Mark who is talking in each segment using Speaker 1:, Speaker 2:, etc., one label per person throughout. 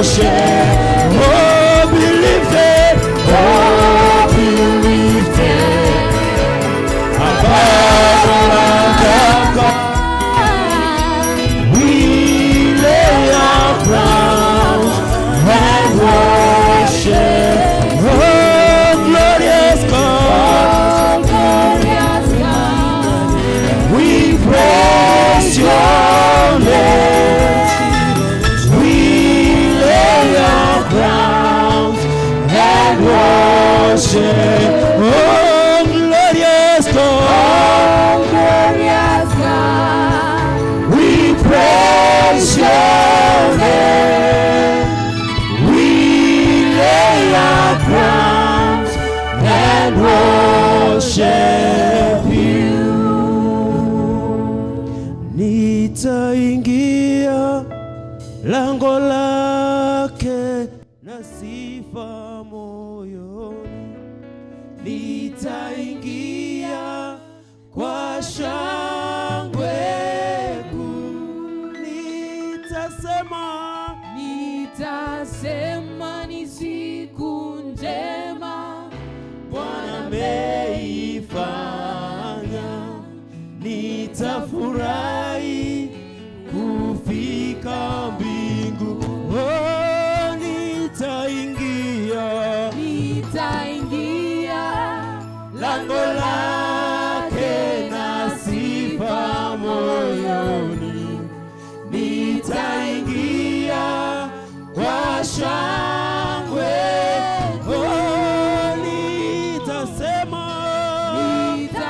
Speaker 1: worship. Oh, be lifted. Oh, be lifted. Above all of God, we lay our crowns and worship. Oh, glorious God, we praise your name. We lay our crowns and worship. Oh, glorious God, we praise your name. We lay our crowns and worship you. Nitaingia lango lake na sifa moyoni, nitaingia kwa shangwe kuu, nitasema
Speaker 2: ni siku njema
Speaker 1: Bwana ameifanya, nitafurahi kufika mbingu. Oh, nitaingia lango lake na sifa moyoni, nitaingia kwa shangwe. Oh,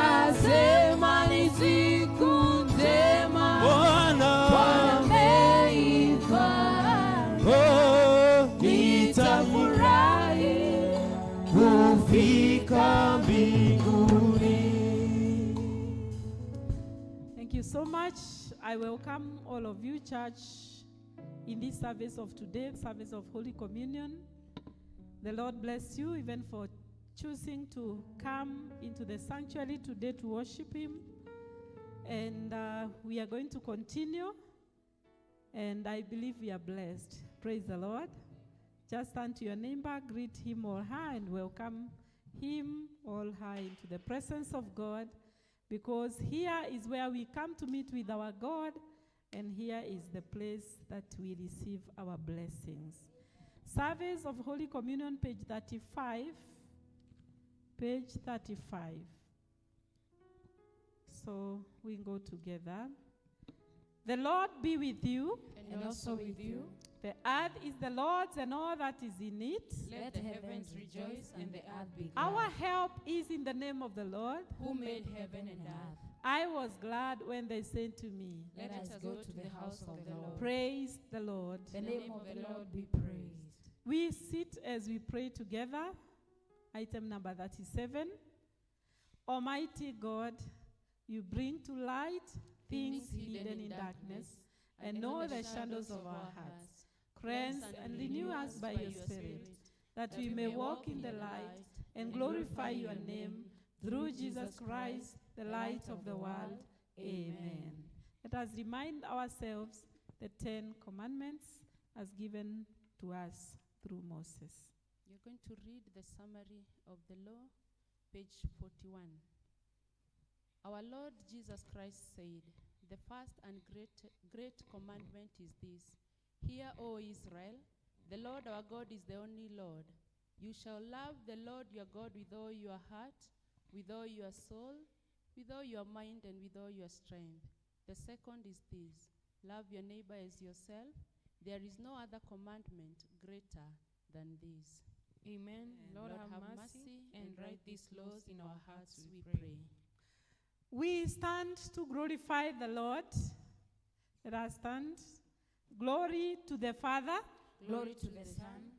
Speaker 1: nitasema
Speaker 2: ni siku njema
Speaker 1: Bwana
Speaker 2: ameifanya.
Speaker 1: oh,
Speaker 2: Nitafurahi
Speaker 1: kufika mbinguni.
Speaker 3: Thank you so much. I welcome all of you, church, in this service of today, service of Holy Communion. The Lord bless you even for choosing to come into the sanctuary today to worship Him. And we are going to continue. And I believe we are blessed. Praise the Lord. Just turn to your neighbor, greet him or her, and welcome him or her into the presence of God. Because here is where we come to meet with our God, and here is the place that we receive our blessings. Service of Holy Communion, page 35. Page 35. So we go together. The Lord be with you.
Speaker 2: and also with you.
Speaker 3: The earth is the Lord's and all that is in it.
Speaker 2: Let the heavens rejoice and the earth be glad.
Speaker 3: Our help is in the name of the Lord.
Speaker 2: Who made heaven and earth.
Speaker 3: I was glad when they said to me,
Speaker 2: Let us go to the house of the Lord.
Speaker 3: praise the Lord.
Speaker 2: The name of the Lord be praised.
Speaker 3: We sit as we pray together. Item number 37. Almighty God, you bring to light things hidden in darkness and know the shadows of our hearts. Cleanse and renew us by your Spirit, that we may walk in the light and glorify your name through Jesus Christ, the light of the world. Amen. Let us remind ourselves the 10 commandments as given to us through Moses.
Speaker 4: You're going to read the summary of the law, page 41. Our Lord Jesus Christ said, the first and great commandment is this: Hear, O Israel, the Lord our God is the only Lord. You shall love the Lord your God with all your heart, with all your soul, with all your mind, and with all your strength. The second is this: love your neighbor as yourself. There is no other commandment greater than this.
Speaker 2: Amen.
Speaker 4: Lord have mercy and write these laws in our hearts, we pray.
Speaker 3: We stand to glorify the Lord. Let us stand. Glory to the Father.
Speaker 2: Glory to the Son,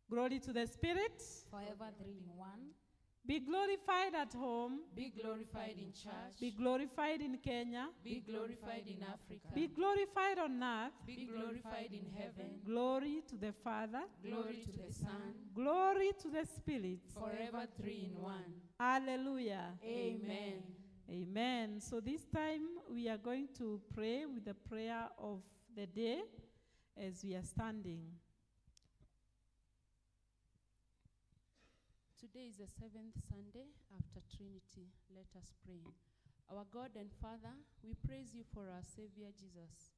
Speaker 3: Glory to the Spirit.
Speaker 2: forever three in one.
Speaker 3: Be glorified at home.
Speaker 2: Be glorified in church.
Speaker 3: Be glorified in Kenya.
Speaker 2: Be glorified in Africa.
Speaker 3: Be glorified on earth.
Speaker 2: Be glorified in heaven.
Speaker 3: Glory to the Father.
Speaker 2: Glory to the Son,
Speaker 3: Glory to the Spirit.
Speaker 2: forever three in one.
Speaker 3: Hallelujah.
Speaker 2: Amen.
Speaker 3: Amen. So this time we are going to pray with the prayer of the day as we are standing.
Speaker 4: Today is the 7th Sunday after Trinity. Let us pray. Our God and Father, we praise you for our Savior Jesus.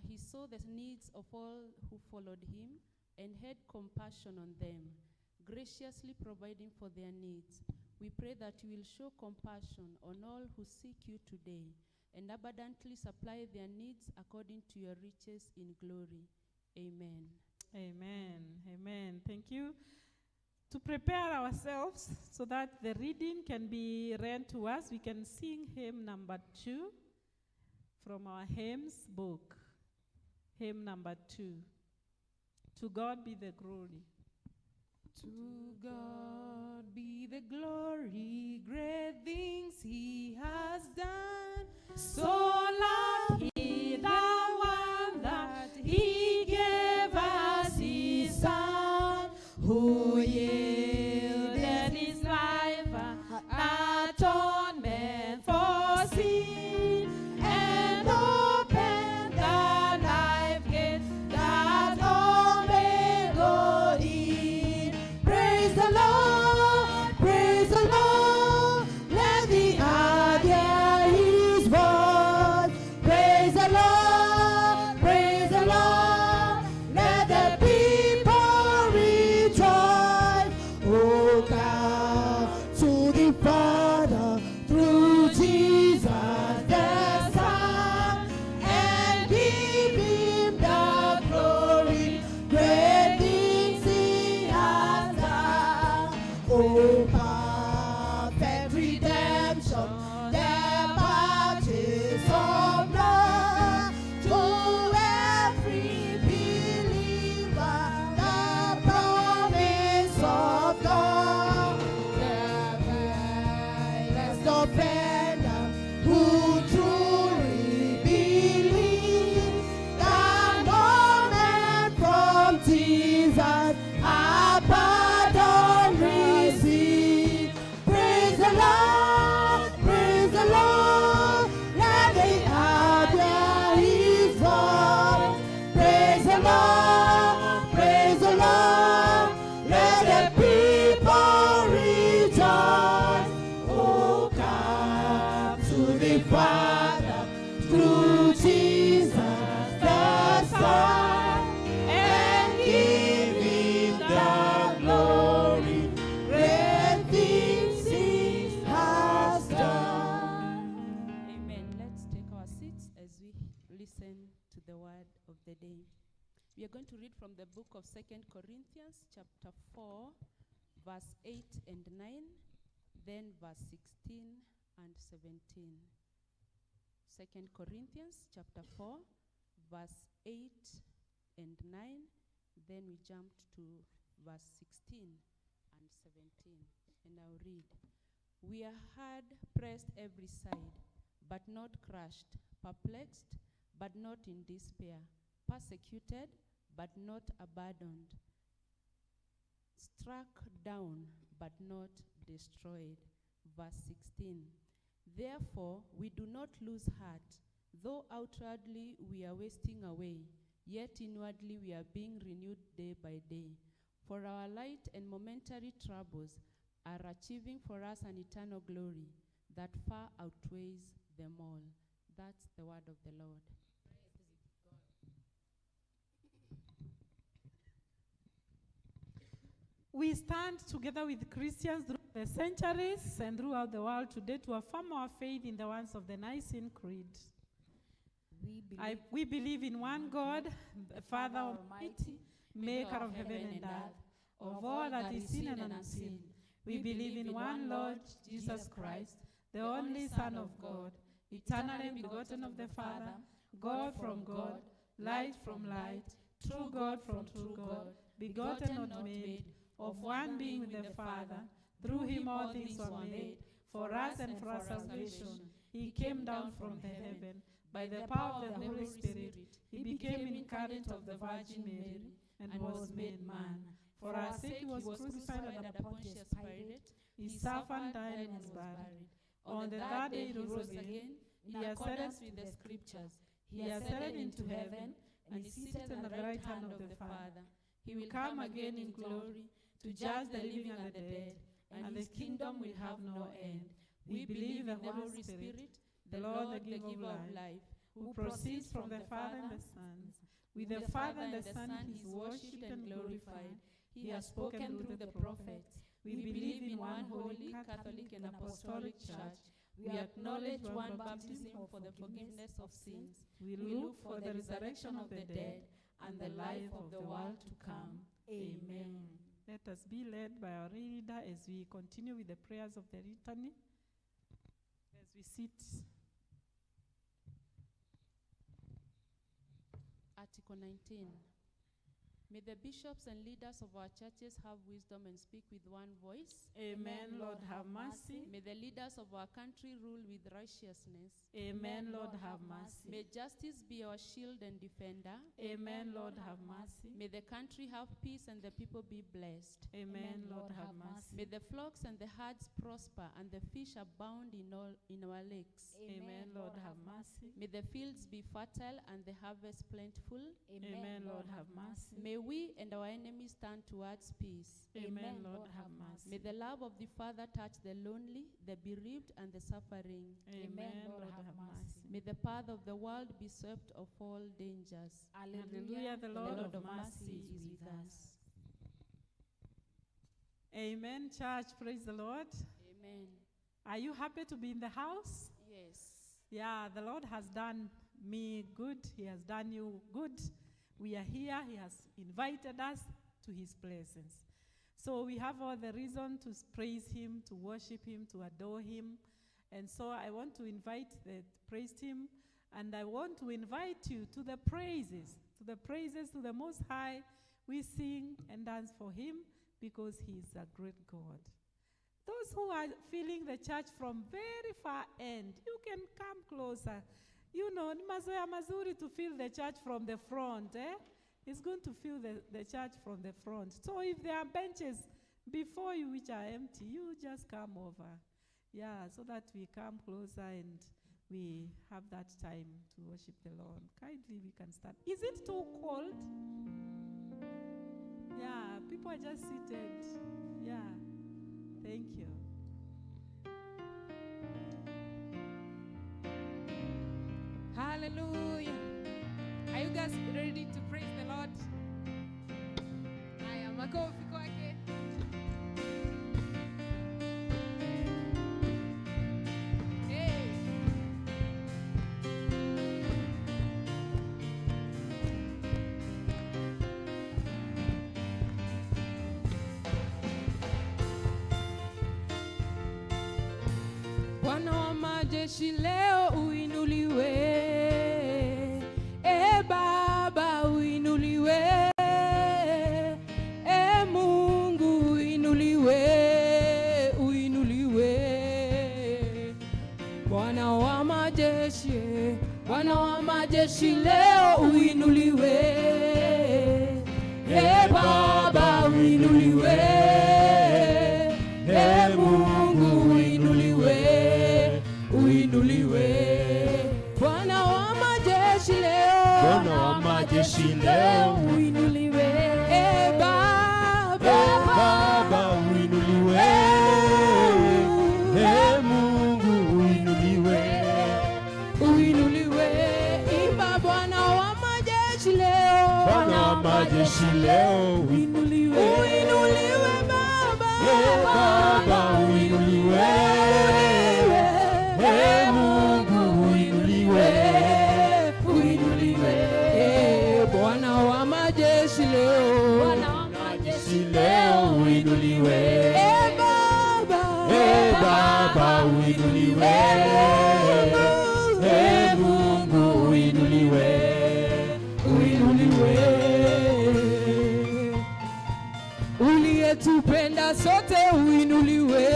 Speaker 4: He saw the needs of all who followed him and had compassion on them, graciously providing for their needs. We pray that you will show compassion on all who seek you today and abundantly supply their needs according to your riches in glory. Amen.
Speaker 3: Amen. Amen. Thank you. To prepare ourselves so that the reading can be read to us, we can sing hymn number 2 from our hymns book. Hymn number 2. To God be the glory.
Speaker 2: To God be the glory, great things he has done. So loved he the one that he gave us his Son, who yielded his life atonement for sin, and opened the life gate that all may go in. Praise the Lord, praise the Lord, let the earth hear his voice. Praise the Lord, praise the Lord, let the people rejoice. Oh, come to the Father through Jesus the Son, and give him the glory, great things he has done. Oh, perfect redemption, the purchase of blood, to every believer, the promise of God. The best offender who truly believes, the moment from Jesus, a pardon receive. Praise the Lord, praise the Lord, let the earth hear his voice. Praise the Lord, praise the Lord, let the people rejoice. Oh, come to the Father through Jesus the Son, and give him the glory, great things he has done.
Speaker 4: Amen. Let's take our seats as we listen to the word of the day. We are going to read from the book of 2 Corinthians chapter 4, verse 8 and 9, then verse 16 and 17. 2 Corinthians chapter 4, verse 8 and 9, then we jumped to verse 16 and 17. And I'll read. We are hard pressed every side, but not crushed, perplexed, but not in despair, persecuted, but not abandoned, struck down, but not destroyed. Verse 16. Therefore, we do not lose heart. Though outwardly we are wasting away, yet inwardly we are being renewed day by day. For our light and momentary troubles are achieving for us an eternal glory that far outweighs them all. That's the word of the Lord.
Speaker 3: We stand together with Christians through the centuries and throughout the world today to affirm our faith in the words of the Nicene Creed. We believe in one God, the Father Almighty, maker of heaven and earth, of all that is seen and unseen. We believe in one Lord, Jesus Christ, the only Son of God, eternally begotten of the Father, God from God, light from light, true God from true God, begotten not made, of one being with the Father. Through him all things were made. For us and for our salvation, he came down from the heaven. By the power of the Holy Spirit, he became incarnate of the Virgin Mary and was made man. For our sake he was crucified under Pontius Pilate. He suffered, died, and was buried. On the third day he rose again, in accordance with the Scriptures. He ascended into heaven and is seated on the right hand of the Father. He will come again in glory
Speaker 4: to judge the living and the dead, and his kingdom will have no end. We believe in the Holy Spirit, the Lord, the giver of life, who proceeds from the Father and the Son. With the Father and the Son he is worshipped and glorified. He has spoken through the prophets. We believe in one holy, Catholic, and Apostolic Church. We acknowledge one baptism for the forgiveness of sins. We look for the resurrection of the dead and the life of the world to come. Amen.
Speaker 3: Let us be led by our reader as we continue with the prayers of the litany. As we sit.
Speaker 4: Article 19. May the bishops and leaders of our churches have wisdom and speak with one voice.
Speaker 3: Amen, Lord, have mercy.
Speaker 4: May the leaders of our country rule with righteousness.
Speaker 3: Amen, Lord, have mercy.
Speaker 4: May justice be our shield and defender.
Speaker 3: Amen, Lord, have mercy.
Speaker 4: May the country have peace and the people be blessed.
Speaker 3: Amen, Lord, have mercy.
Speaker 4: May the flocks and the herds prosper and the fish abound in our lakes.
Speaker 3: Amen, Lord, have mercy.
Speaker 4: May the fields be fertile and the harvest plentiful.
Speaker 3: Amen, Lord, have mercy.
Speaker 4: May we and our enemies turn towards peace.
Speaker 3: Amen, Lord, have mercy.
Speaker 4: May the love of the Father touch the lonely, the bereaved, and the suffering.
Speaker 3: Amen, Lord, have mercy.
Speaker 4: May the path of the world be swept of all dangers.
Speaker 3: Hallelujah, the Lord of mercy is with us. Amen, church, praise the Lord.
Speaker 4: Amen.
Speaker 3: Are you happy to be in the house?
Speaker 4: Yes.
Speaker 3: Yeah, the Lord has done me good. He has done you good. We are here. He has invited us to his presence. So we have all the reason to praise him, to worship him, to adore him. And so I want to invite the praise team, and I want to invite you to the praises, to the Most High. We sing and dance for him because he is a great God. Those who are feeling the church from very far end, you can come closer. You know, ni mazoea mazuri to feel the church from the front, eh? It's going to feel the church from the front. So if there are benches before you which are empty, you just come over. Yeah, so that we come closer and we have that time to worship the Lord. Kindly, we can start. Is it too cold? Yeah, people are just seated. Yeah, thank you.
Speaker 5: Hallelujah. Are you guys ready to praise the Lord? I am makofi kwake. Hey. Bwana wa majeshi leo uinuliwe. Baba uinuliwe, Mungu uinuliwe, uinuliwe. Bwana wa majeshi leo uinuliwe, Baba uinuliwe, Mungu uinuliwe, uinuliwe. Bwana wa majeshi leo uinuliwe,
Speaker 1: Baba uinuliwe, Mungu uinuliwe,
Speaker 5: uinuliwe. Imba Bwana wa majeshi leo,
Speaker 1: Bwana wa majeshi leo
Speaker 5: uinuliwe, uinuliwe
Speaker 1: Baba uinuliwe, Mungu uinuliwe,
Speaker 5: uinuliwe. Bwana wa majeshi leo,
Speaker 1: leo uinuliwe, Baba uinuliwe, Mungu uinuliwe,
Speaker 5: uinuliwe. Uliyetupenda sote uinuliwe,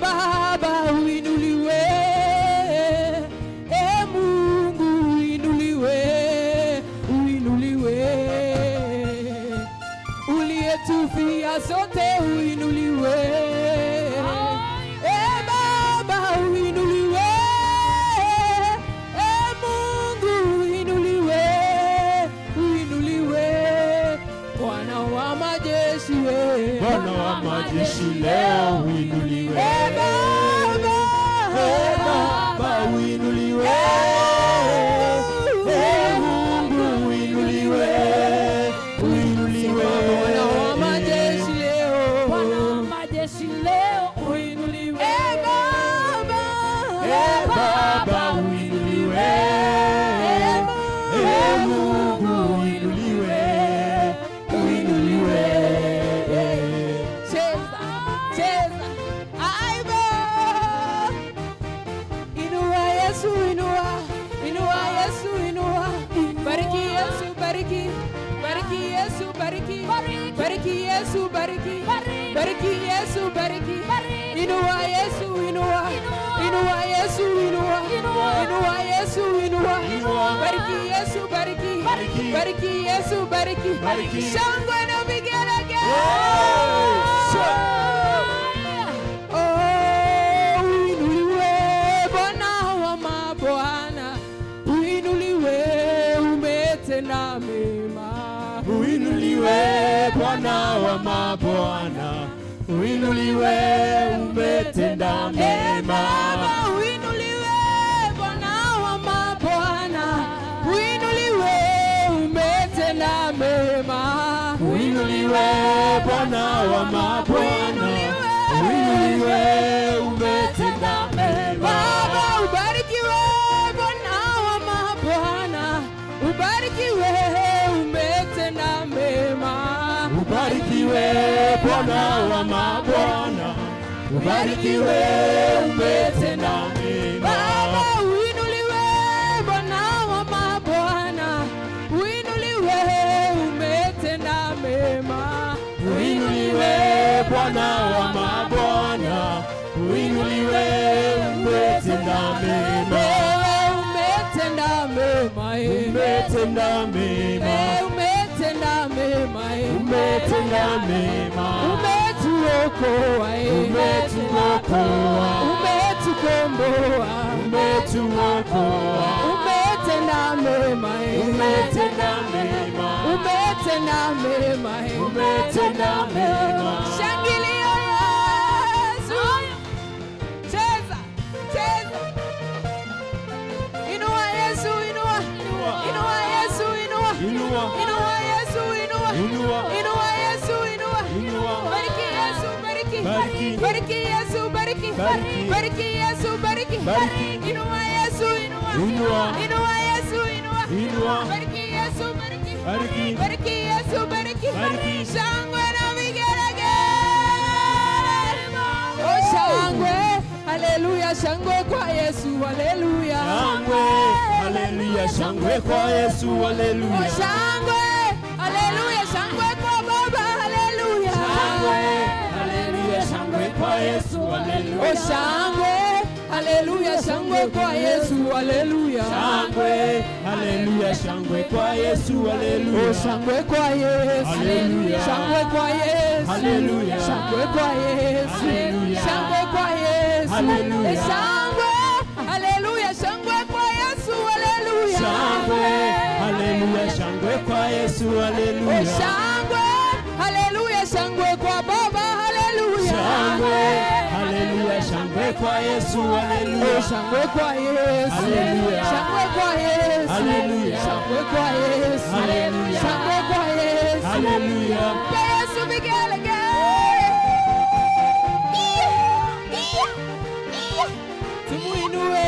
Speaker 5: Baba uinuliwe, Mungu uinuliwe, uinuliwe. Uliyetufia sote uinuliwe, Baba uinuliwe, Mungu uinuliwe, uinuliwe. Bwana wa majeshi,
Speaker 1: Bwana wa majeshi leo uinuliwe. Baba uinuliwe. Mungu uinuliwe. Uinuliwe.
Speaker 5: Bwana wa majeshi leo,
Speaker 2: Bwana wa majeshi leo uinuliwe.
Speaker 1: Baba uinuliwe. Mungu uinuliwe. Uinuliwe.
Speaker 5: Cheza, cheza, aibo. Inua Yesu, inua, inua Yesu, inua. Bariki Yesu, bariki, bariki Yesu, bariki, bariki Yesu, bariki, bariki Yesu, bariki. Inua Yesu, inua, inua Yesu, inua, inua Yesu, inua. Bariki Yesu, bariki, bariki Yesu, bariki. Shangwe na vigelegele. Oh, uinuliwe Bwana wa mabwana, uinuliwe, umetenda mema.
Speaker 1: Uinuliwe Bwana wa mabwana, uinuliwe, umetenda mema.
Speaker 5: Baba, uinuliwe Bwana wa mabwana, uinuliwe, umetenda mema.
Speaker 1: Uinuliwe Bwana wa mabwana, uinuliwe, umetenda mema.
Speaker 5: Baba, ubarikiwe Bwana wa mabwana, ubarikiwe, umetenda mema.
Speaker 1: Ubarikiwe Bwana wa mabwana, ubarikiwe, umetenda mema.
Speaker 5: Baba, uinuliwe Bwana wa mabwana, uinuliwe, umetenda mema.
Speaker 1: Uinuliwe Bwana wa mabwana, uinuliwe, umetenda mema.
Speaker 5: Wewe umetenda mema,
Speaker 1: Umetenda mema.
Speaker 5: umetenda mema,
Speaker 1: Umetenda mema.
Speaker 5: umetuokoa,
Speaker 1: Umetuokoa.
Speaker 5: umetukomboa,
Speaker 1: Umetuokoa.
Speaker 5: umetenda mema,
Speaker 1: Umetenda mema.
Speaker 5: umetenda mema,
Speaker 1: Umetenda mema.
Speaker 5: Shangilia Yesu. Cheza, cheza. Inua Yesu, inua. Inua Yesu, inua.
Speaker 1: Inua.
Speaker 5: Inua Yesu, inua.
Speaker 1: Inua.
Speaker 5: Inua Yesu, inua.
Speaker 1: Inua.
Speaker 5: Bariki Yesu, bariki.
Speaker 1: Bariki.
Speaker 5: Bariki Yesu, bariki.
Speaker 1: Bariki.
Speaker 5: Bariki Yesu, bariki.
Speaker 1: Bariki.
Speaker 5: Inua Yesu, inua.
Speaker 1: Inua.
Speaker 5: Inua Yesu, inua.
Speaker 1: Inua.
Speaker 5: Bariki Yesu, bariki.
Speaker 1: Bariki.
Speaker 5: Bariki Yesu, bariki.
Speaker 1: Bariki.
Speaker 5: Shangwe na vigelegele. Oh, shangwe. Haleluya, shangwe kwa Yesu. Haleluya.
Speaker 1: Shangwe. Haleluya. Shangwe kwa Yesu.
Speaker 5: Oh,
Speaker 1: Haleluya.
Speaker 5: shangwe. Haleluya, shangwe kwa Baba. Haleluya.
Speaker 1: Shangwe. Haleluya. Shangwe kwa Yesu.
Speaker 5: Oh,
Speaker 1: Haleluya.
Speaker 5: shangwe. Haleluya, shangwe kwa Yesu. Haleluya.
Speaker 1: Shangwe. Haleluya. Shangwe kwa Yesu.
Speaker 5: Oh,
Speaker 1: Haleluya.
Speaker 5: shangwe kwa Yesu.
Speaker 1: Haleluya.
Speaker 5: Shangwe kwa Yesu.
Speaker 1: Haleluya.
Speaker 5: Shangwe kwa Yesu.
Speaker 1: Haleluya.
Speaker 5: Shangwe kwa Yesu.
Speaker 1: Haleluya.
Speaker 5: Shangwe. Haleluya, shangwe kwa Yesu. Haleluya.
Speaker 1: Shangwe. Haleluya. Shangwe kwa Yesu.
Speaker 5: Oh,
Speaker 1: Haleluya.
Speaker 5: shangwe. Haleluya, shangwe kwa Baba. Haleluya.
Speaker 1: Shangwe. Haleluya. Shangwe kwa Yesu.
Speaker 5: Oh,
Speaker 1: Haleluya.
Speaker 5: shangwe kwa Yesu.
Speaker 1: Haleluya.
Speaker 5: Shangwe kwa Yesu.
Speaker 1: Haleluya.
Speaker 5: Shangwe kwa Yesu.
Speaker 1: Haleluya.
Speaker 5: Shangwe kwa Yesu.
Speaker 1: Haleluya.
Speaker 5: Mpe Yesu vigelegele. Tumuinue,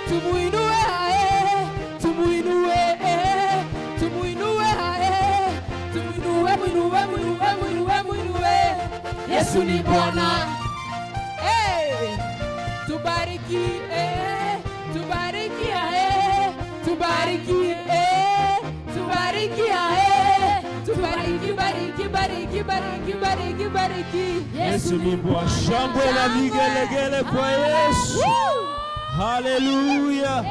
Speaker 5: tumuinue hae, tumuinue, tumuinue hae, tumuinue, muinue, muinue, muinue, muinue. Yesu ni Bwana. Tubariki, tubariki hae, tubariki, tubariki hae, tubariki, bariki, bariki, bariki, bariki, bariki.
Speaker 1: Yesu ni Bwana. Shangwe na vigelegele kwa Yesu. Hallelujah.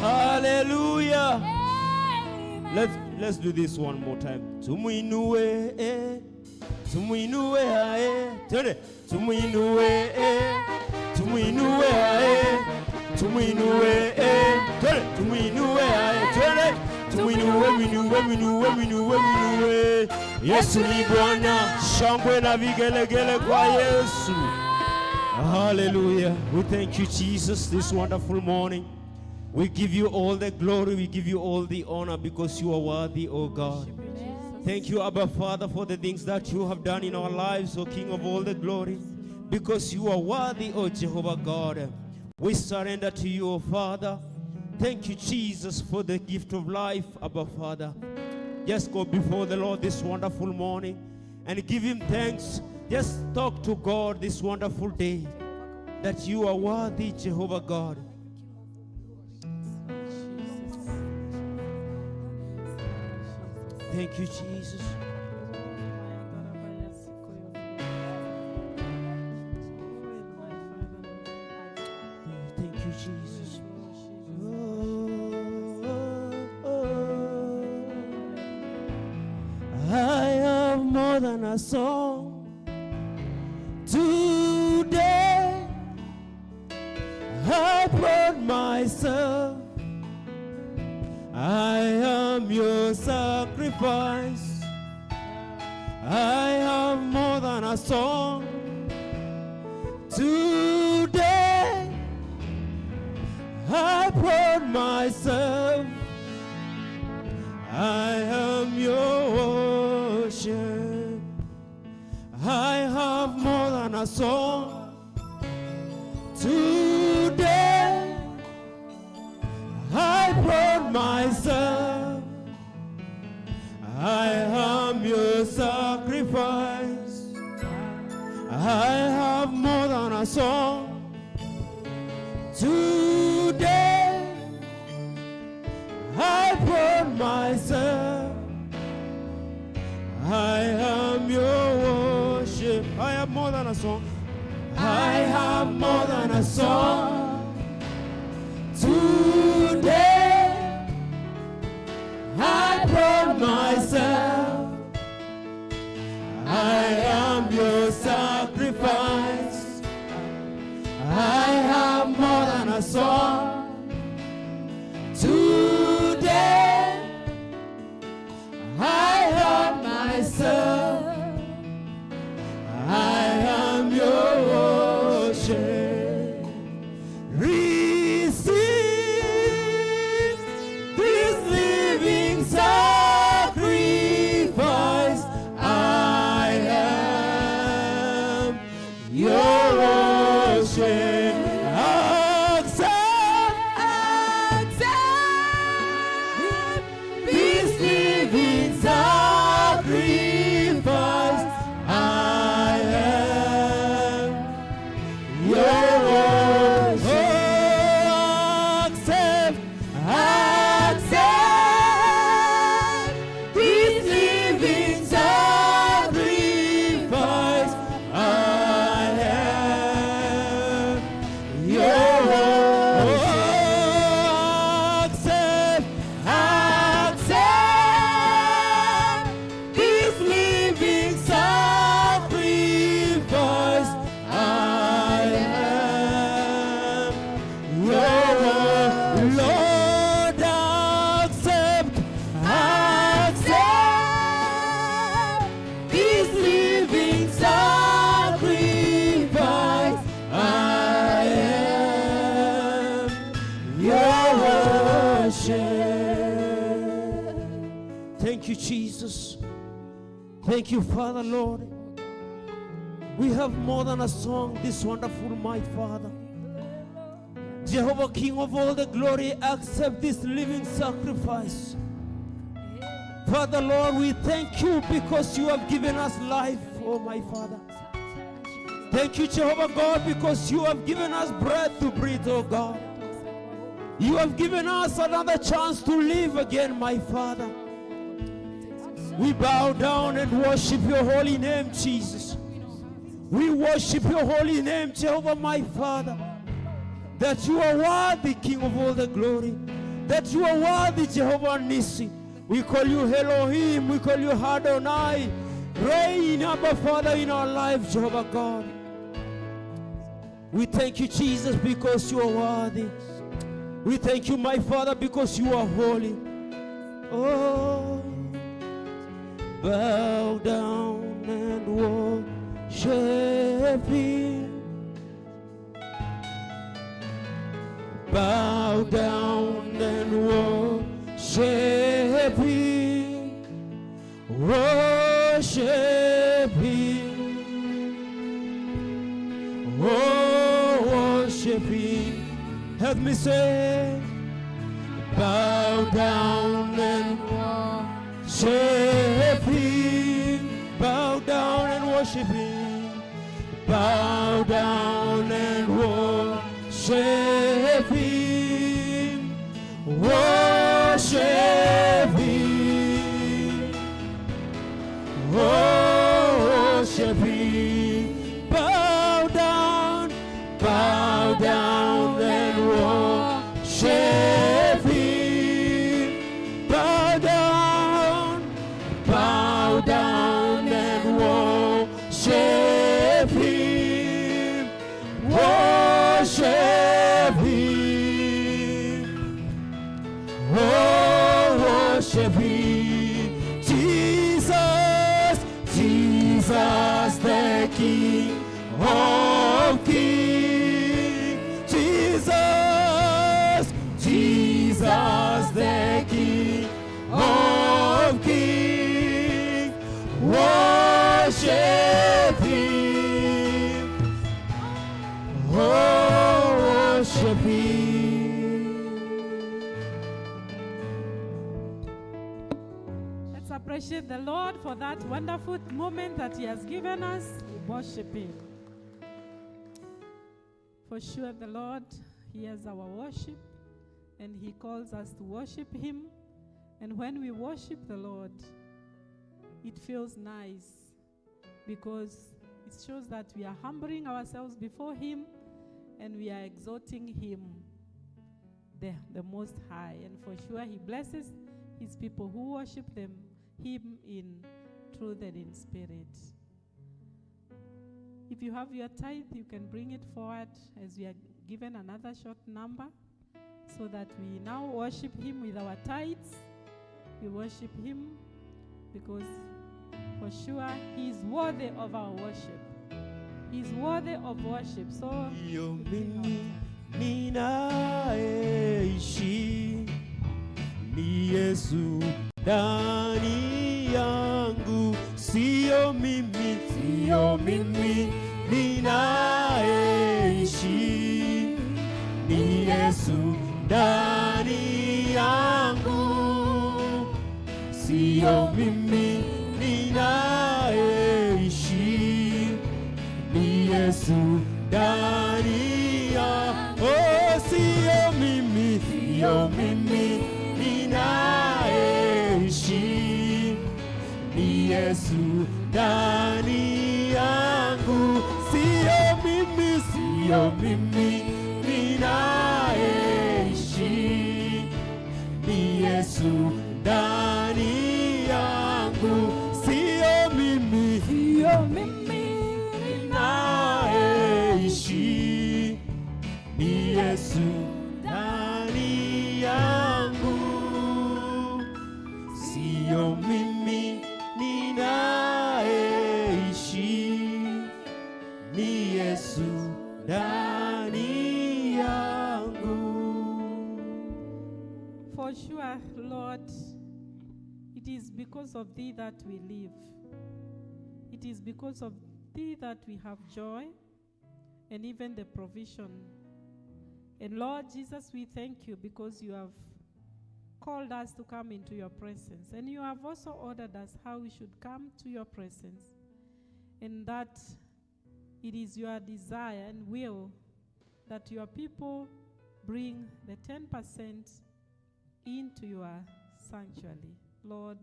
Speaker 1: Hallelujah. Let's do this one more time. Tumuinue, tumuinue hae. Tende. Tumuinue, tumuinue hae. Tumuinue, tende. Tumuinue hae. Tende. Tumuinue, minue, minue, minue, minue. Yesu ni Bwana. Shangwe na vigelegele kwa Yesu. Hallelujah. We thank you, Jesus, this wonderful morning. We give you all the glory. We give you all the honor because you are worthy, oh God. Thank you, Abba Father, for the things that you have done in our lives, O King of all the glory. Because you are worthy, O Jehovah God. We surrender to you, O Father. Thank you, Jesus, for the gift of life, Abba Father. Just go before the Lord this wonderful morning and give him thanks. Just talk to God this wonderful day that you are worthy, Jehovah God. Thank you, Jesus. Thank you, Jesus. I have more than a song today. I brought myself. I am your sacrifice. I have more than a song today. I brought myself. I am your worship. I have more than a song today. I brought myself. I am your sacrifice. I have more than a song today. I brought myself. I am your worship. I have more than a song. I have more than a song today. I brought myself. I am your sacrifice. I have more than a song today. I have myself. I am your worship. Receive this living sacrifice. I am your worship. This living sacrifice. I am your worship. Accept this living sacrifice. I am your worship. Accept this living sacrifice. I am your worship. Lord, accept this living sacrifice. I am your worship. Thank you, Jesus. Thank you, Father, Lord. We have more than a song, this wonderful, my Father. Jehovah, King of all the glory, accept this living sacrifice. Father, Lord, we thank you because you have given us life, oh my Father. Thank you, Jehovah God, because you have given us breath to breathe, oh God. You have given us another chance to live again, my Father. We bow down and worship your holy name, Jesus. We worship your holy name, Jehovah, my Father. That you are worthy, King of all the glory. That you are worthy, Jehovah Nissi. We call you Elohim. We call you Adonai. Reign, Abba Father, in our lives, Jehovah God. We thank you, Jesus, because you are worthy. We thank you, my Father, because you are holy. Oh, bow down and worship Him. Bow down and worship Him. Worship Him. Oh, worship Him. Help me say, bow down and worship Him. Bow down and worship Him. Bow down and worship Him. Worship Him. Worship Him. Bow down and worship Him. Bow down and worship Him. Worship Him. Oh, worship Him. Jesus, Jesus the King of Kings. Jesus, Jesus the King of Kings. Worship Him. Oh, worship Him.
Speaker 3: Let's appreciate the Lord for that wonderful moment that He has given us. Worship Him. For sure, the Lord hears our worship and He calls us to worship Him. And when we worship the Lord, it feels nice because it shows that we are humbling ourselves before Him and we are exalting Him, the Most High. And for sure, He blesses His people who worship Him in truth and in spirit. If you have your tithe, you can bring it forward as we are given another short number so that we now worship Him with our tithes. We worship Him because for sure He is worthy of our worship. He is worthy of worship. So
Speaker 1: Sio mimi ninaishi, ni Yesu ndani yangu. Sio mimi ninaishi, ni Yesu ndani yangu. Sio mimi ninaishi, ni Yesu ndani yangu. Oh, sio mimi ninaishi, ni Yesu ndani yangu. Sio mimi ninaishi, ni Yesu ndani yangu. Sio mimi ninaishi, ni Yesu ndani yangu. Sio mimi ninaishi, ni Yesu ndani yangu.
Speaker 3: for sure, Lord, it is because of Thee that we live. It is because of Thee that we have joy and even the provision. And Lord Jesus, we thank You because You have called us to come into Your presence. And You have also ordered us how we should come to Your presence. And that it is Your desire and will that Your people bring the 10% into Your sanctuary. Lord,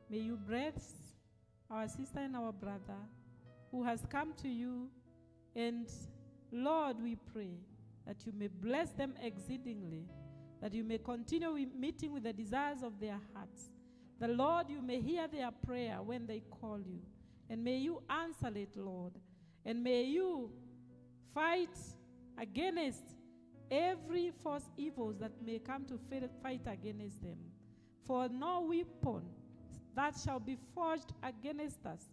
Speaker 3: may You bless our sister and our brother who has come to You. And Lord, we pray that You may bless them exceedingly, that You may continue meeting with the desires of their hearts. The Lord, You may hear their prayer when they call You. And may You answer it, Lord. And may You fight against every false evils that may come to fight against them. For no weapon that shall be forged against us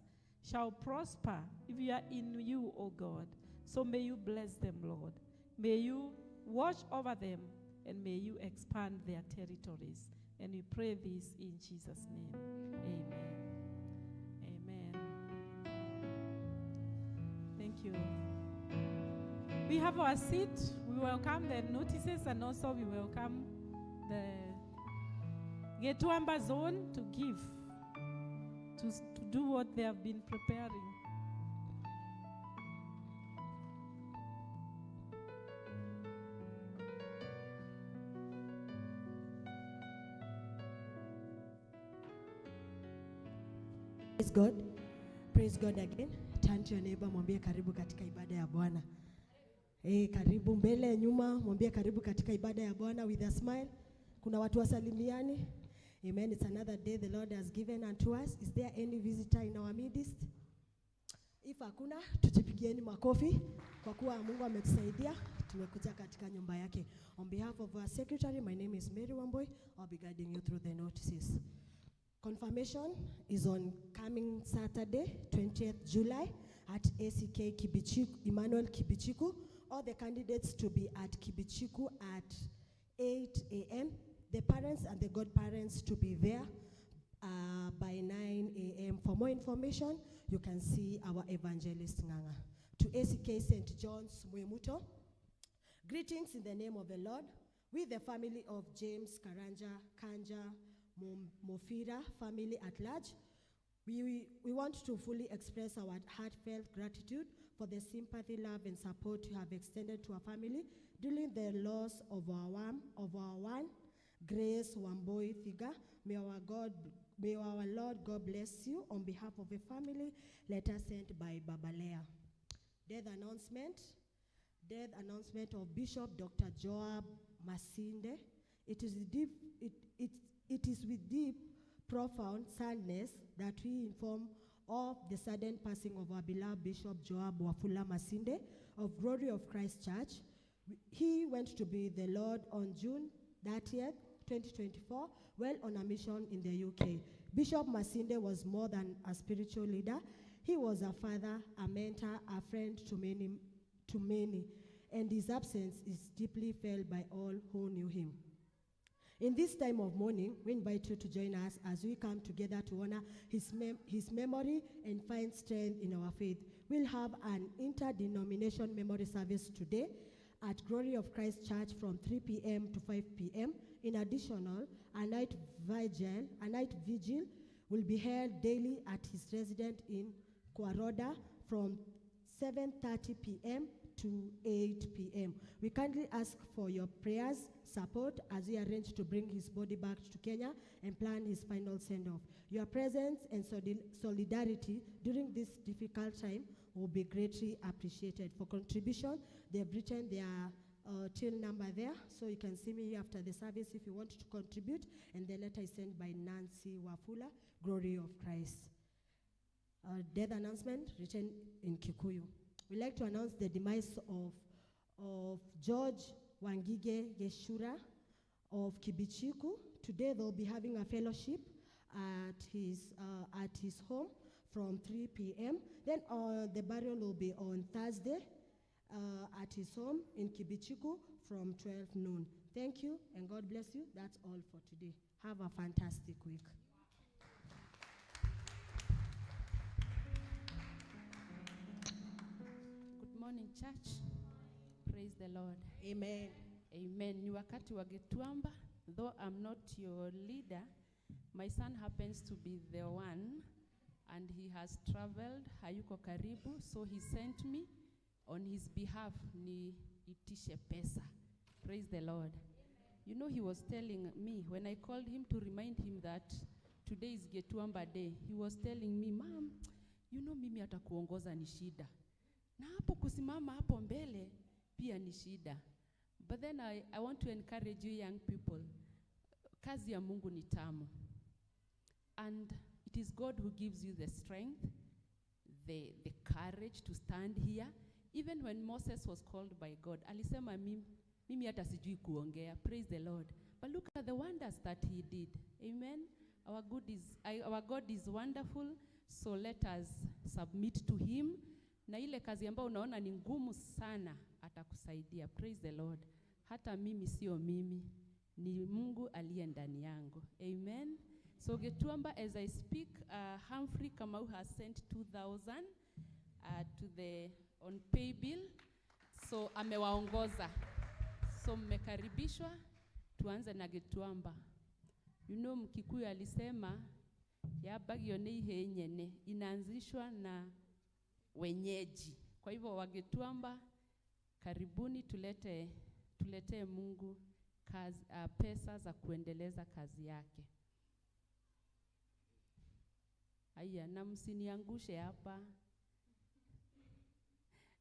Speaker 3: shall prosper if we are in you, O God. So may you bless them, Lord. May you watch over them, and may you expand their territories. And we pray this in Jesus' name. Amen. Amen. Thank you. We have our seat. We welcome the notices, and also we welcome the Getuamba zone to give, to do what they have been preparing.
Speaker 6: Praise God. Praise God again. Turn to your neighbor, mwambie karibu katika ibada ya Bwana. Karibu mbele nyuma, mwambie karibu katika ibada ya Bwana with a smile. Kuna watu wasalimiani. Amen. It's another day the Lord has given unto us. Is there any visitor in our midst? If hakuna, tujipigieni makofi kwa kuwa Mungu ametusaidia tumekuja katika nyumba yake. On behalf of our secretary, my name is Mary Wamboy. I'll be guiding you through the notices. Confirmation is on coming Saturday, 20th July at ACK Kibichiku, Emmanuel Kibichiku. All the candidates to be at Kibichiku at 8 a.m. The parents and the godparents to be there by 9 a.m. For more information, you can see our evangelist Nganga. To ACK St. John's Mwemuto, greetings in the name of the Lord. With the family of James Karanja, Kanja, Mofira family at large, we want to fully express our heartfelt gratitude for the sympathy, love, and support you have extended to our family during the loss of our one, Grace Wamboi Thiga. May our Lord God bless you. On behalf of the family, letter sent by Babalea. Death announcement of Bishop Dr. Joab Masinde. It is with deep, profound sadness that we inform of the sudden passing of our beloved Bishop Joab Wafula Masinde of Glory of Christ Church. He went to be the Lord on June 30th, 2024, while on a mission in the UK. Bishop Masinde was more than a spiritual leader. He was a father, a mentor, a friend to many, and his absence is deeply felt by all who knew him. In this time of mourning, we invite you to join us as we come together to honor his memory and find strength in our faith. We'll have an interdenomination memory service today at Glory of Christ Church from 3 p.m. to 5 p.m. In addition, a night vigil will be held daily at his residence in Kwaroda from 7:30 p.m. to 8 p.m. We kindly ask for your prayers, support as we arrange to bring his body back to Kenya and plan his final send-off. Your presence and solidarity during this difficult time will be greatly appreciated. For contribution, they have written their till number there, so you can see me after the service if you want to contribute, and the letter is sent by Nancy Wafula, Glory of Christ. Death announcement written in Kikuyu. We'd like to announce the demise of George Wangige Geshura of Kibichiku. Today they'll be having a fellowship at his home from 3 p.m. Then the burial will be on Thursday at his home in Kibichiku from 12 noon. Thank you and God bless you. That's all for today. Have a fantastic week.
Speaker 4: Morning church. Praise the Lord.
Speaker 6: Amen.
Speaker 4: Amen. Ni wakati wa Getuamba. Though I'm not your leader, my son happens to be the one, and he has traveled, hayuko karibu, so he sent me on his behalf ni itishe pesa. Praise the Lord. You know, he was telling me, when I called him to remind him that today is Getuamba day, he was telling me, Mom, you know mimi hata kuongoza ni shida. Na hapo kusimama hapo mbele pia ni shida. But then I want to encourage you young people. Kazi ya Mungu ni tamu. And it is God who gives you the strength, the courage to stand here. Even when Moses was called by God, alisema mimi hata sijui kuongea. Praise the Lord. But look at the wonders that he did. Amen. Our God is wonderful, so let us submit to him. Na ile kazi ambayo unaona ni ngumu sana, atakusaidia. Praise the Lord. Hata mimi sio mimi, ni Mungu aliye ndani yangu. Amen. So Getuamba, as I speak, Humphrey Kamau has sent 2,000 to the on pay bill. So amewaongoza. So mmekaribishwa, tuanze na Getuamba. You know, Mkikuyu alisema ya bagyo ni henyene inaanzishwa na wenyeji. Kwa hivyo Wagetuamba, karibuni, tulete Mungu kazi, pesa za kuendeleza kazi yake. Aya, na msiniangushe hapa.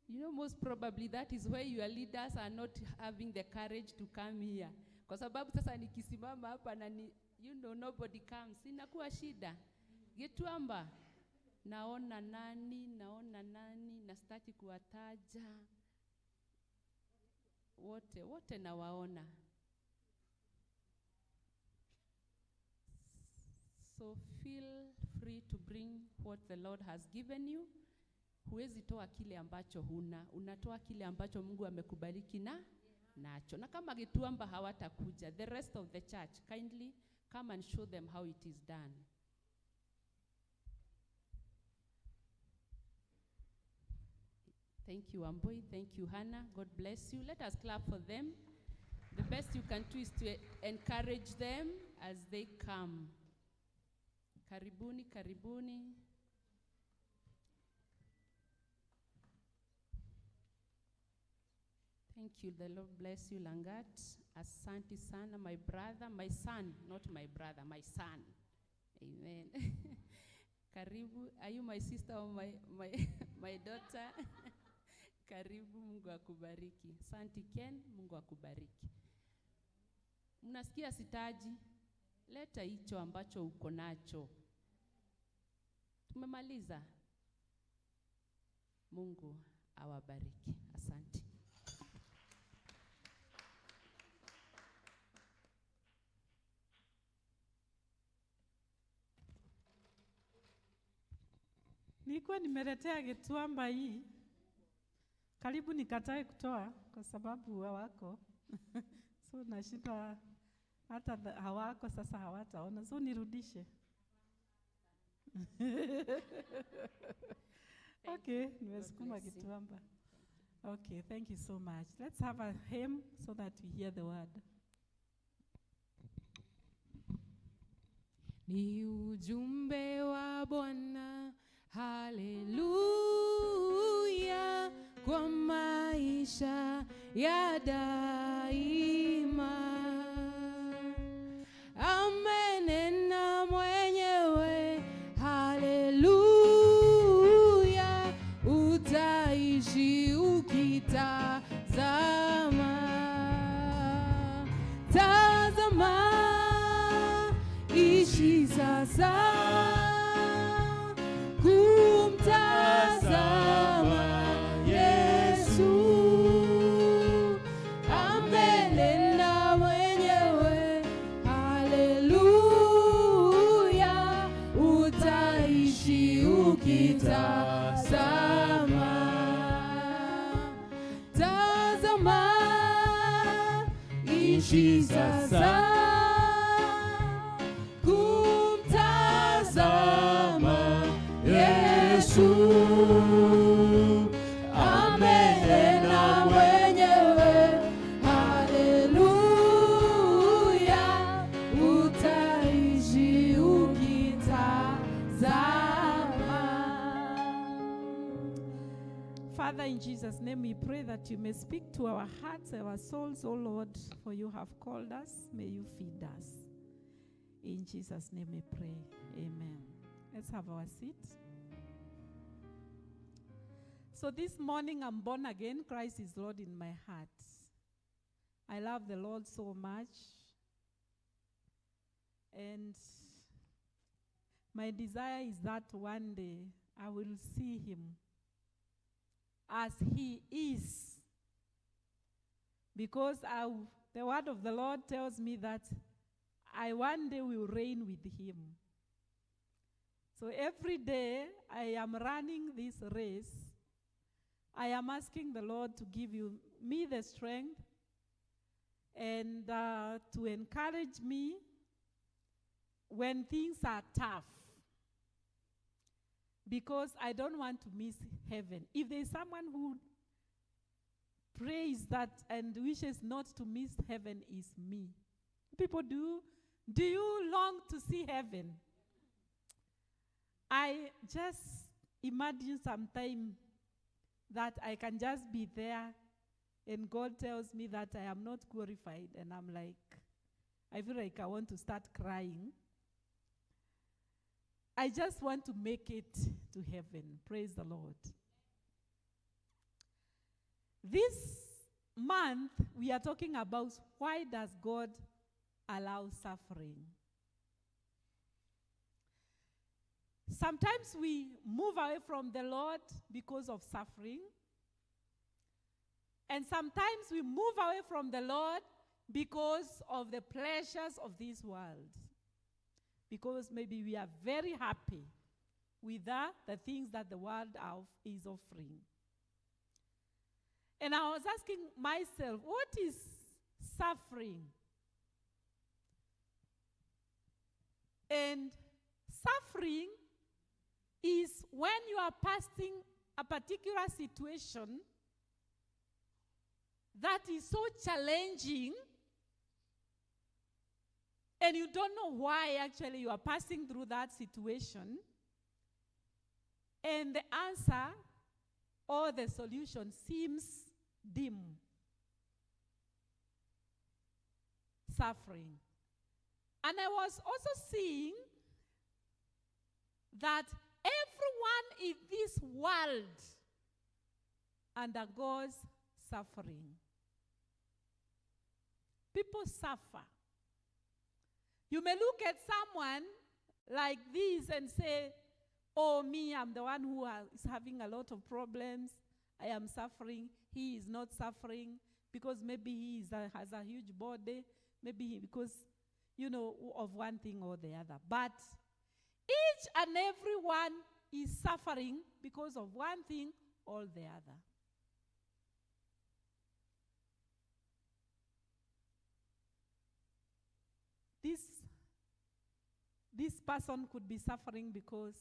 Speaker 4: You know, most probably that is why your leaders are not having the courage to come here. Kwa sababu sasa nikisimama hapa na nobody comes, inakuwa shida. Getuamba, naona nani, na sitaki kuwataja. Wote nawaona. So feel free to bring what the Lord has given you. Huwezi toa kile ambacho huna, unatoa kile ambacho Mungu amekubariki nacho. Na kama Getuamba hawatakuja, the rest of the church, kindly come and show them how it is done. Thank you, Amboy. Thank you, Hannah. God bless you. Let us clap for them. The best you can do is to encourage them as they come. Karibuni, karibuni. Thank you. The Lord bless you, Langat. Asante sana, my brother, my son, not my brother, my son. Amen. Karibu. Are you my sister or my daughter? Karibu, Mungu akubariki. Asante Ken, Mungu akubariki. Mnasikia sitaji? Leta hicho ambacho uko nacho. Tumemaliza. Mungu awabariki. Asante.
Speaker 3: Nilikuwa nimeletea Getuamba hii. Karibu nikatae kutoa kwa sababu hawako. So nashinda hata hawako sasa hawataona. So nirudishe. Okay, nimesukuma Getuamba. Okay, thank you so much. Let's have a hymn so that we hear the word.
Speaker 5: Ni ujumbe wa Bwana, haleluya, kwa maisha ya daima. Amenena mwenyewe, haleluya, utaishi ukitazama. Tazama, ishi sasa kumtazama Yesu. Amenena mwenyewe, haleluya, utaishi ukitazama. Tazama, ishi sasa kumtazama Yesu. Amenena mwenyewe, haleluya, utaishi ukitazama.
Speaker 3: Father, in Jesus' name we pray that you may speak to our hearts, our souls, O Lord, for you have called us. May you feed us. In Jesus' name we pray. Amen. Let's have our seat. So this morning I'm born again. Christ is Lord in my heart. I love the Lord so much. And my desire is that one day I will see him as he is. Because the word of the Lord tells me that I one day will reign with him. So every day I am running this race. I am asking the Lord to give me the strength and to encourage me when things are tough. Because I don't want to miss heaven. If there is someone who prays that and wishes not to miss heaven, is me. People, do you long to see heaven? I just imagine sometime that I can just be there and God tells me that I am not glorified, and I'm like, I feel like I want to start crying. I just want to make it to heaven. Praise the Lord. This month, we are talking about why does God allow suffering? Sometimes we move away from the Lord because of suffering. And sometimes we move away from the Lord because of the pleasures of this world. Because maybe we are very happy with the things that the world is offering. And I was asking myself, what is suffering? And suffering is when you are passing a particular situation that is so challenging and you don't know why actually you are passing through that situation, and the answer or the solution seems dim. Suffering. And I was also seeing that everyone in this world undergoes suffering. People suffer. You may look at someone like this and say, oh, me, I'm the one who is having a lot of problems. I am suffering. He is not suffering because maybe he has a huge body. Maybe because, of one thing or the other. But each and every one is suffering because of one thing or the other. This person could be suffering because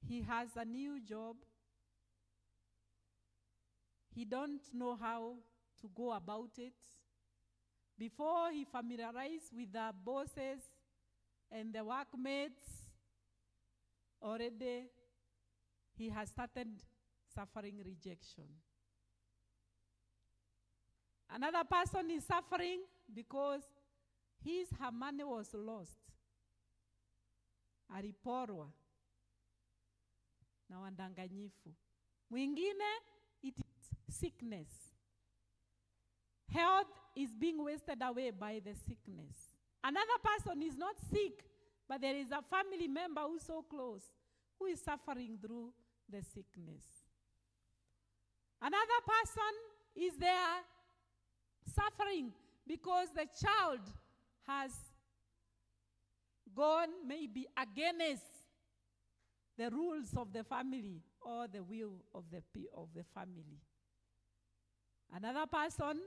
Speaker 3: he has a new job. He don't know how to go about it. Before he familiarized with the bosses and the workmates, already he has started suffering rejection. Another person is suffering because her money was lost. Aliporwa na wadanganyifu. Mwingine, it is sickness. Health is being wasted away by the sickness. Another person is not sick, but there is a family member who's so close, who is suffering through the sickness. Another person is there suffering because the child has gone maybe against the rules of the family or the will of the family. Another person,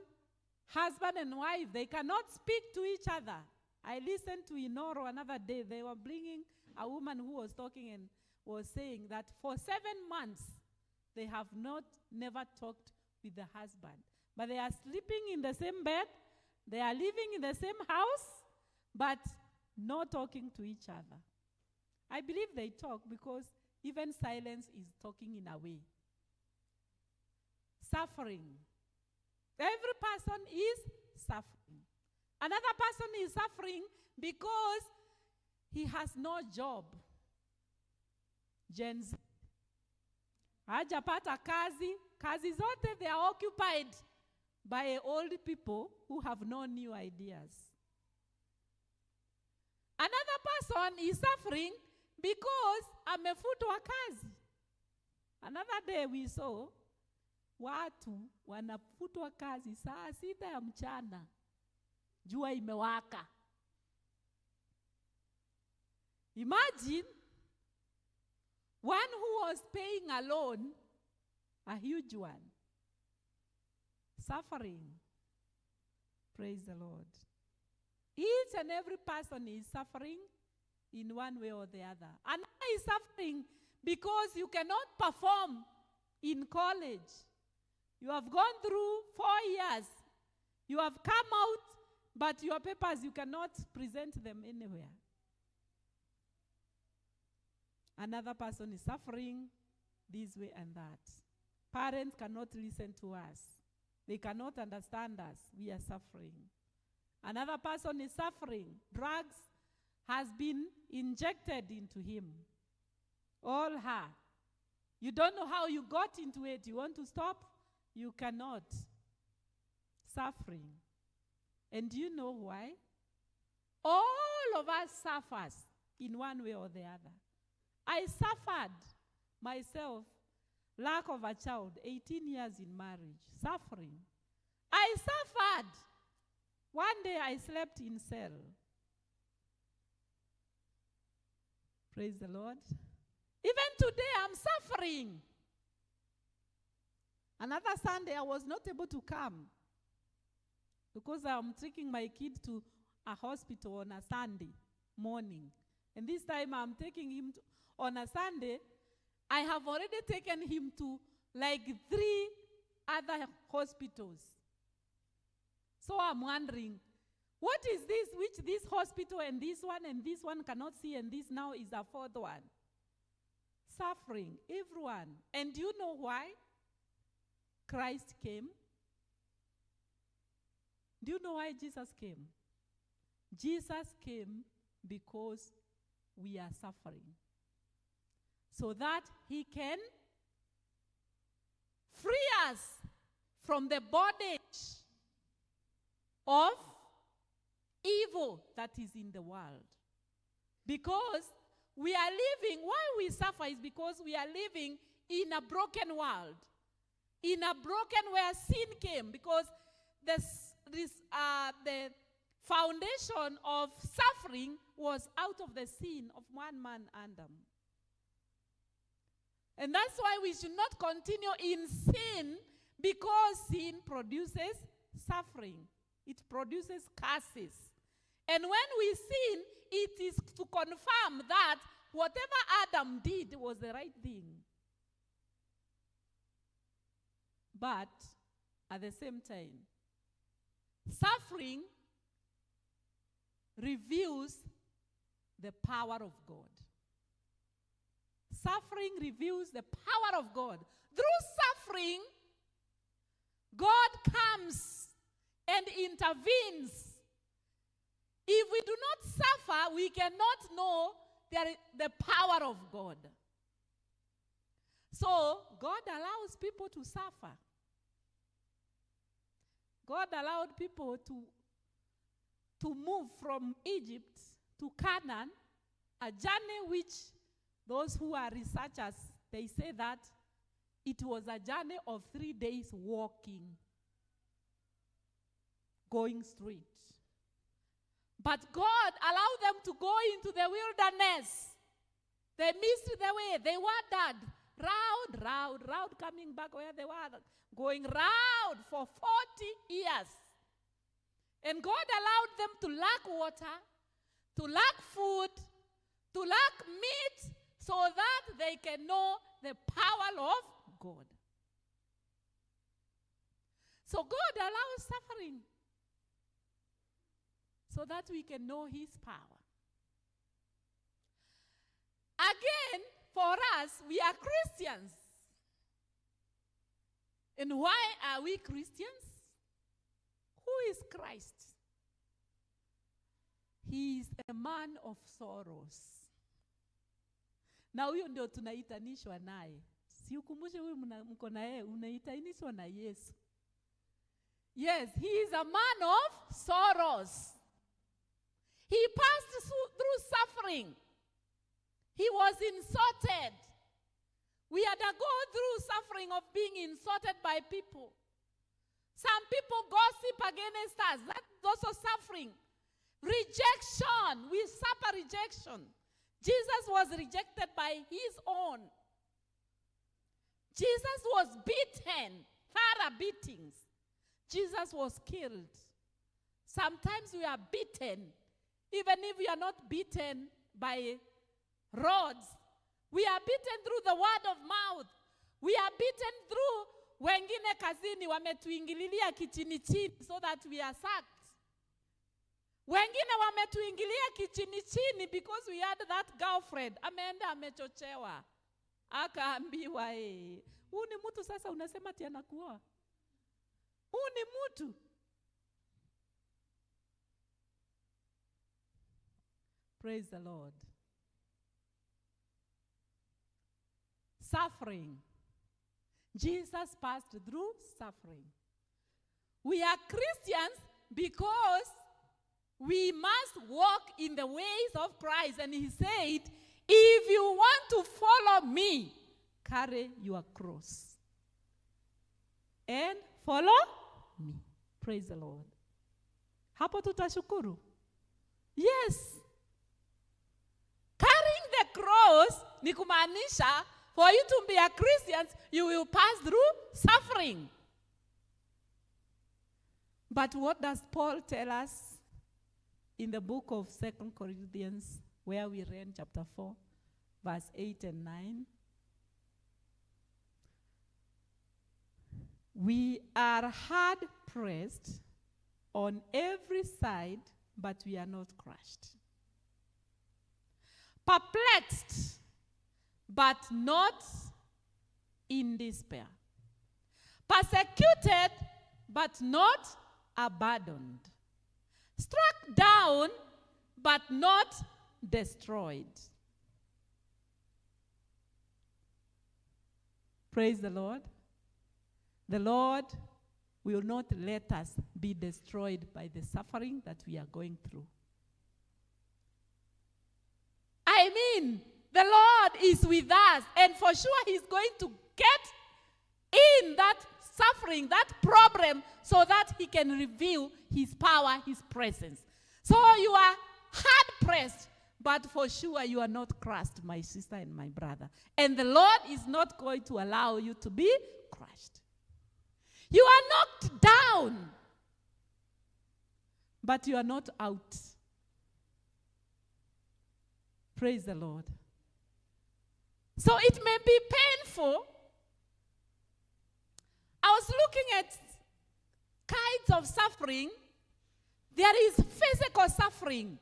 Speaker 3: husband and wife, they cannot speak to each other. I listened to Inoro another day. They were bringing a woman who was talking and was saying that for 7 months, they have never talked with the husband. But they are sleeping in the same bed. They are living in the same house, but not talking to each other. I believe they talk because even silence is talking in a way. Suffering. Every person is suffering. Another person is suffering because he has no job. Gen Z. Hajapata kazi. Kazi zote, they are occupied by old people who have no new ideas. Another person is suffering because amefutwa kazi. Another day we saw watu wanafutwa kazi saa 6 ya mchana. jua imewaka. Imagine one who was paying alone, a huge one, suffering. Praise the Lord. Each and every person is suffering in one way or the other. Another is suffering because you cannot perform in college. You have gone through 4 years. You have come out, but your papers, you cannot present them anywhere. Another person is suffering this way and that. Parents cannot listen to us. They cannot understand us. We are suffering. Another person is suffering. Drugs has been injected into him. All her. You don't know how you got into it. You want to stop? You cannot. Suffering. And do you know why? All of us suffers in one way or the other. I suffered myself, lack of a child, 18 years in marriage, suffering. I suffered. One day I slept in cell. Praise the Lord. Even today I'm suffering. Another Sunday I was not able to come because I'm taking my kid to a hospital on a Sunday morning. And this time I'm taking him on a Sunday. I have already taken him to like 3 other hospitals. So I'm wondering, what is this which this hospital and this one cannot see, and this now is a 4th one? Suffering, everyone. And do you know why Christ came? Do you know why Jesus came? Jesus came because we are suffering, so that he can free us from the bondage of evil that is in the world. Because we are living, why we suffer is because we are living in a broken world. In a broken where sin came, because the foundation of suffering was out of the sin of one man, Adam. And that's why we should not continue in sin, because sin produces suffering. It produces curses. And when we sin, it is to confirm that whatever Adam did was the right thing. But at the same time, suffering reveals the power of God. Suffering reveals the power of God. Through suffering, God comes and intervenes. If we do not suffer, we cannot know the power of God. So, God allows people to suffer. God allowed people to move from Egypt to Canaan, a journey which those who are researchers, they say that it was a journey of 3 days walking, going straight. But God allowed them to go into the wilderness. They missed the way. They wandered round, coming back where they were, going round for 40 years. And God allowed them to lack water, to lack food, to lack meat, so that they can know the power of God. So God allows suffering so that we can know his power. Again, for us, we are Christians. And why are we Christians? Who is Christ? He is a man of sorrows. Na huyo ndio tunaitanishwa naye. Si ukumbushe huyu mko na yeye, unaitanishwa na Yesu. Yes, he is a man of sorrows. He passed through suffering. He was insulted. We had to go through suffering of being insulted by people. Some people gossip against us. That's also suffering. Rejection. We suffer rejection. Jesus was rejected by his own. Jesus was beaten, thorough beatings. Jesus was killed. Sometimes we are beaten, even if we are not beaten by rods. We are beaten through the word of mouth. We are beaten through wengine kazini wametuingililia kichini chini so that we are sacked. Wengine wametuingilia kichini chini because we had that girlfriend. Ameenda amechochewa. Akaambiwa huu ni mtu sasa unasema ati anakuoa. Huu ni mtu. Praise the Lord. Suffering. Jesus passed through suffering. We are Christians because we must walk in the ways of Christ. And he said, if you want to follow me, carry your cross and follow me. Praise the Lord. Hapo tutashukuru. Yes. Carrying the cross ni kumaanisha for you to be a Christian, you will pass through suffering. But what does Paul tell us in the book of 2 Corinthians, where we read chapter 4, verse 8 and 9? We are hard pressed on every side, but we are not crushed. Perplexed, but not in despair. Persecuted, but not abandoned. Struck down, but not destroyed. Praise the Lord. The Lord will not let us be destroyed by the suffering that we are going through. I mean, the Lord is with us, and for sure he's going to get in that suffering, that problem, so that he can reveal his power, his presence. So you are hard-pressed, but for sure you are not crushed, my sister and my brother. And the Lord is not going to allow you to be crushed. You are knocked down, but you are not out. Praise the Lord. So it may be painful. I was looking at kinds of suffering. There is physical suffering.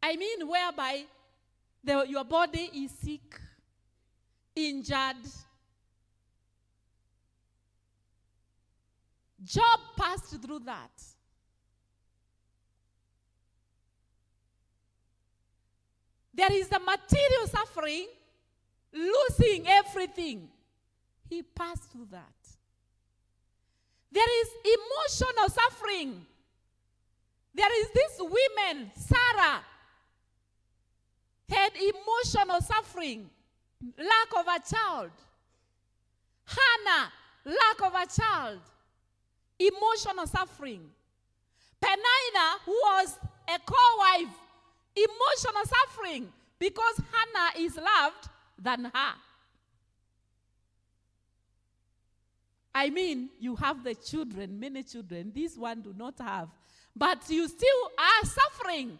Speaker 3: I mean, whereby your body is sick, injured. Job passed through that. There is the material suffering, losing everything. He passed through that. There is emotional suffering. There is this woman, Sarah, had emotional suffering, lack of a child. Hannah, lack of a child, emotional suffering. Penina, who was a co-wife, emotional suffering because Hannah is loved than her. I mean, you have the children, many children. This one do not have. But you still are suffering.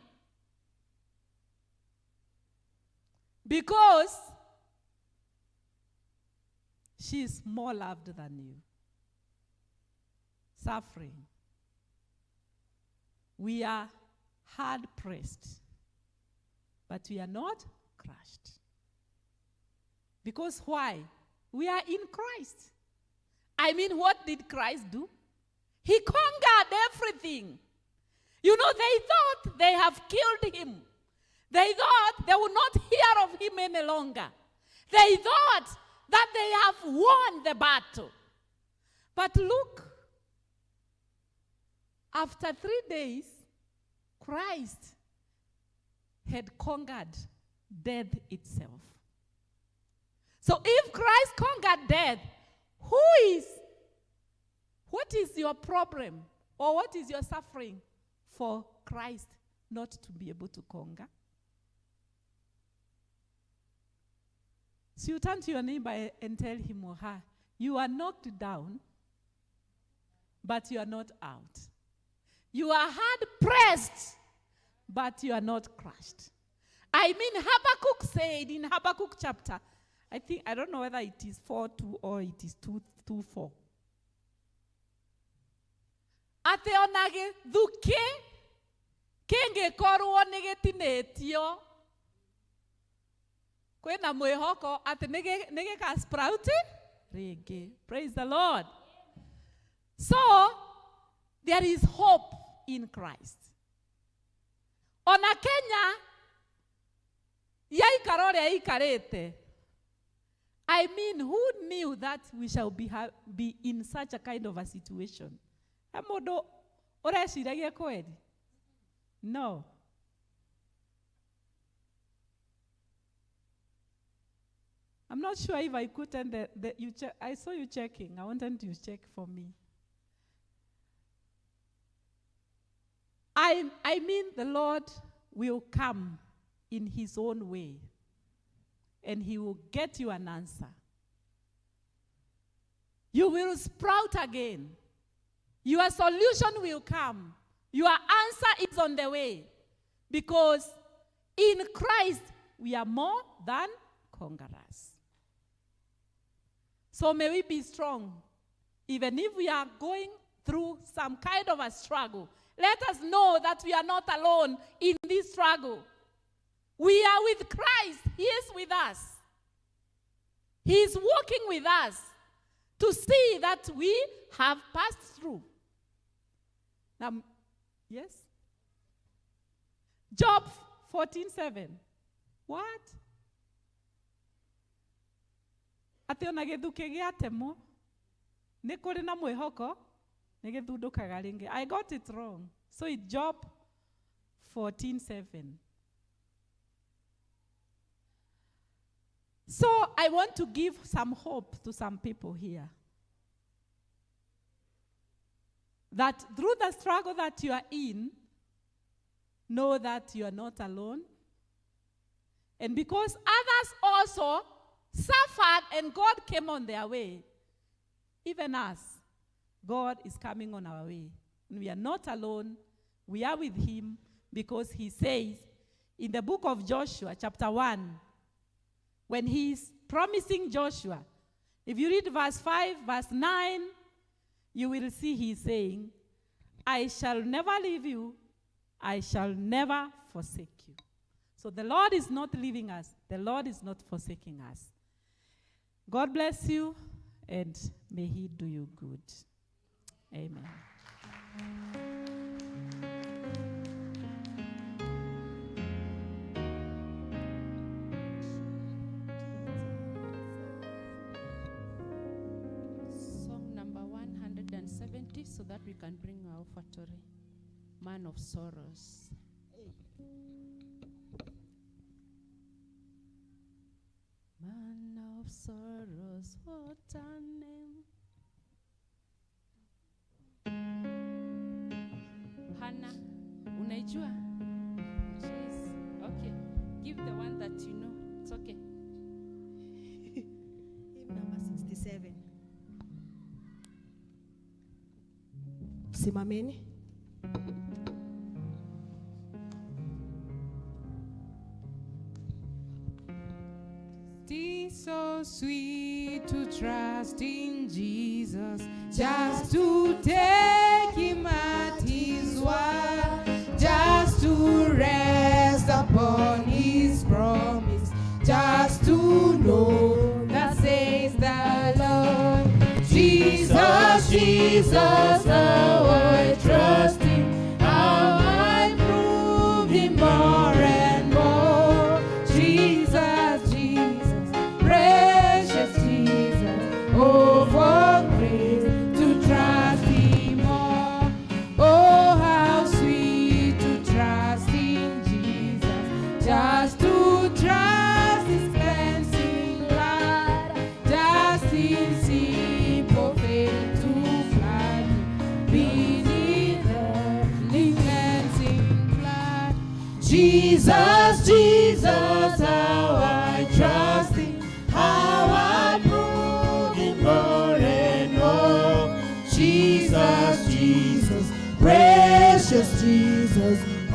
Speaker 3: Because she is more loved than you. Suffering. We are hard pressed, but we are not crushed. Because why? We are in Christ. I mean, what did Christ do? He conquered everything. You know, they thought they have killed him. They thought they would not hear of him any longer. They thought that they have won the battle. But look, after 3 days, Christ had conquered death itself. So if Christ conquered death, What is your problem? Or what is your suffering for Christ not to be able to conquer? So you turn to your neighbor and tell him or her, you are knocked down, but you are not out. You are hard pressed, but you are not crushed. I mean, Habakkuk said in Habakkuk chapter, I don't know whether it is 4:2 or it is 2:4. Ate onage thuke kenge korwo nigetinetio kwena mwihoko ate nige ka sprout rege. Praise the Lord. So there is hope in Christ. Ona Kenya yaikarore ikarete. I mean, who knew that we shall be in such a kind of a situation? Amodo oreshiragia kweli? No. I'm not sure if I could end I saw you checking. I wanted you to check for me. I mean, the Lord will come in his own way, and he will get you an answer. You will sprout again. Your solution will come. Your answer is on the way. Because in Christ, we are more than conquerors. So may we be strong. Even if we are going through some kind of a struggle, let us know that we are not alone in this struggle. We are with Christ. He is with us. He is walking with us to see that we have passed through. Now, yes? Job 14:7. What? Ate ona githuke giatemo ni kuri na mwihoko ni githundukaga ringi. I got it wrong. So it's Job 14:7. So I want to give some hope to some people here. That through the struggle that you are in, know that you are not alone. And because others also suffered and God came on their way, even us, God is coming on our way. And we are not alone. We are with him because he says in the book of Joshua, chapter 1, when he's promising Joshua, if you read verse 5, verse 9, you will see he's saying, I shall never leave you, I shall never forsake you. So the Lord is not leaving us. The Lord is not forsaking us. God bless you, and may he do you good. Amen.
Speaker 4: Song number 170, so that we can bring our offertory. Man of Sorrows. Man of Sorrows, what a name. Hannah, unaijua? Jeez. Okay. Give the one that you know. It's okay.
Speaker 6: Hymn number 67. Simameni.
Speaker 5: It's so sweet to trust in Jesus, just to take him at his word, just to rest upon his promise, just to know that says the Lord. Jesus, Jesus, how I trust him, how I prove him more and more. Jesus, Jesus, precious Jesus, oh, for grace to trust him more. Oh, how sweet to trust in Jesus, just to trust his cleansing blood, just in simple faith to fly.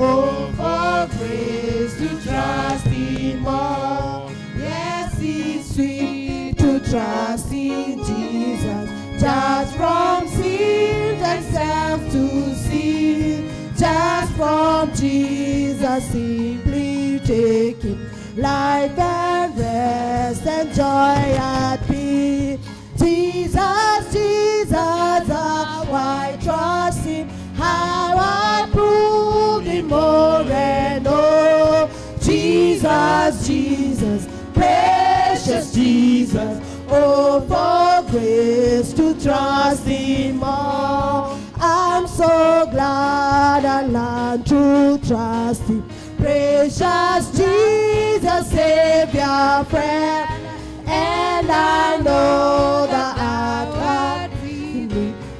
Speaker 6: Oh, for grace to trust in more. Yes, it's sweet to trust in Jesus. Just from sin and self to sin. Just from Jesus, simply take Him. Life and rest and joy at peace. Jesus, Jesus, how I trust Him, how I prove Him more and more. Jesus, Jesus, precious Jesus, oh, for grace to trust Him more. I'm so glad I learned to trust Him. Precious Jesus, Savior, friend, and I know that God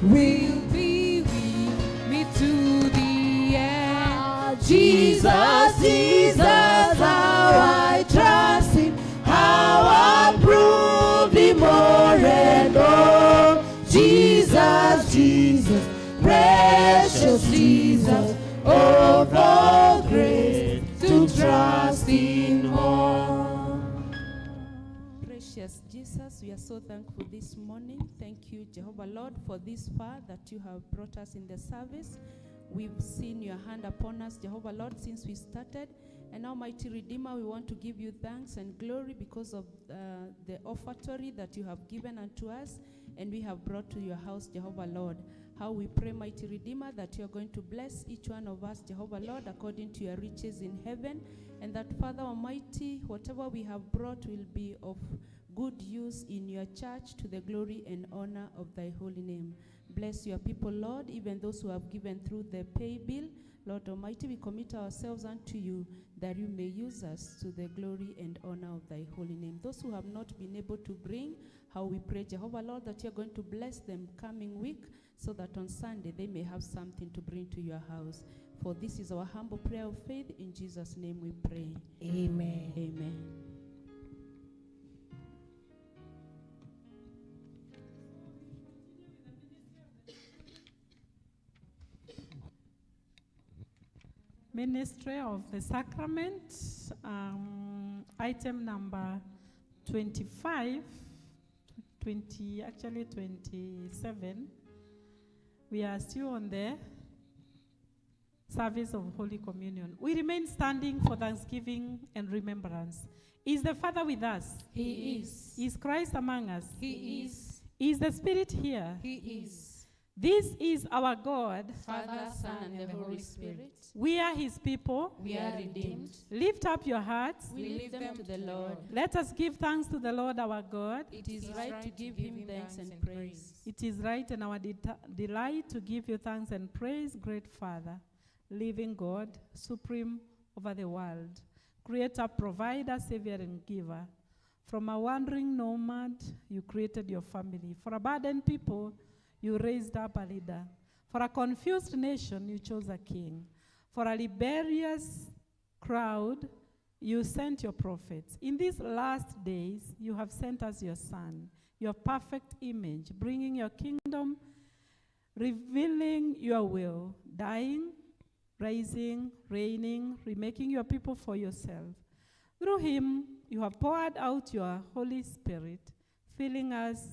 Speaker 6: will
Speaker 5: be with me to the end.
Speaker 6: Jesus, Jesus, how I trust Him, how I prove Him more and more. Jesus, Jesus, precious Jesus, oh, for grace to trust in more.
Speaker 4: Precious Jesus, we are so thankful this morning. Thank you, Jehovah Lord, for this far that you have brought us in the service. We've seen your hand upon us, Jehovah Lord, since we started. And Almighty Redeemer, we want to give you thanks and glory because of the offertory that you have given unto us and we have brought to your house, Jehovah Lord. How we pray, mighty Redeemer, that you are going to bless each one of us, Jehovah Lord, according to your riches in heaven, and that, Father Almighty, whatever we have brought will be of good use in your church to the glory and honor of thy holy name. Bless your people, Lord, even those who have given through the pay bill. Lord Almighty, we commit ourselves unto you, that you may use us to the glory and honor of thy holy name. Those who have not been able to bring, how we pray, Jehovah Lord, that you're going to bless them coming week, so that on Sunday they may have something to bring to your house. For this is our humble prayer of faith. In Jesus' name we pray.
Speaker 6: Amen.
Speaker 4: Amen.
Speaker 3: Ministry of the Sacrament, item number 25, 27. We are still on the service of Holy Communion. We remain standing for thanksgiving and remembrance. Is the Father with us?
Speaker 2: He is.
Speaker 3: Is Christ among us?
Speaker 2: He is.
Speaker 3: Is the Spirit here?
Speaker 2: He is.
Speaker 3: This is our God.
Speaker 2: Father, Son, and the Holy Spirit.
Speaker 3: We are His people.
Speaker 2: We are redeemed.
Speaker 3: Lift up your hearts.
Speaker 2: We lift them to the Lord.
Speaker 3: Let us give thanks to the Lord our God.
Speaker 2: It is right to give Him thanks and praise.
Speaker 3: It is right and our delight to give you thanks and praise, great Father, living God, supreme over the world, creator, provider, savior, and giver. From a wandering nomad, you created your family. For a burdened people, you raised up a leader. For a confused nation, you chose a king. For a rebellious crowd, you sent your prophets. In these last days, you have sent us your Son, your perfect image, bringing your kingdom, revealing your will, dying, rising, reigning, remaking your people for yourself. Through him, you have poured out your Holy Spirit, filling us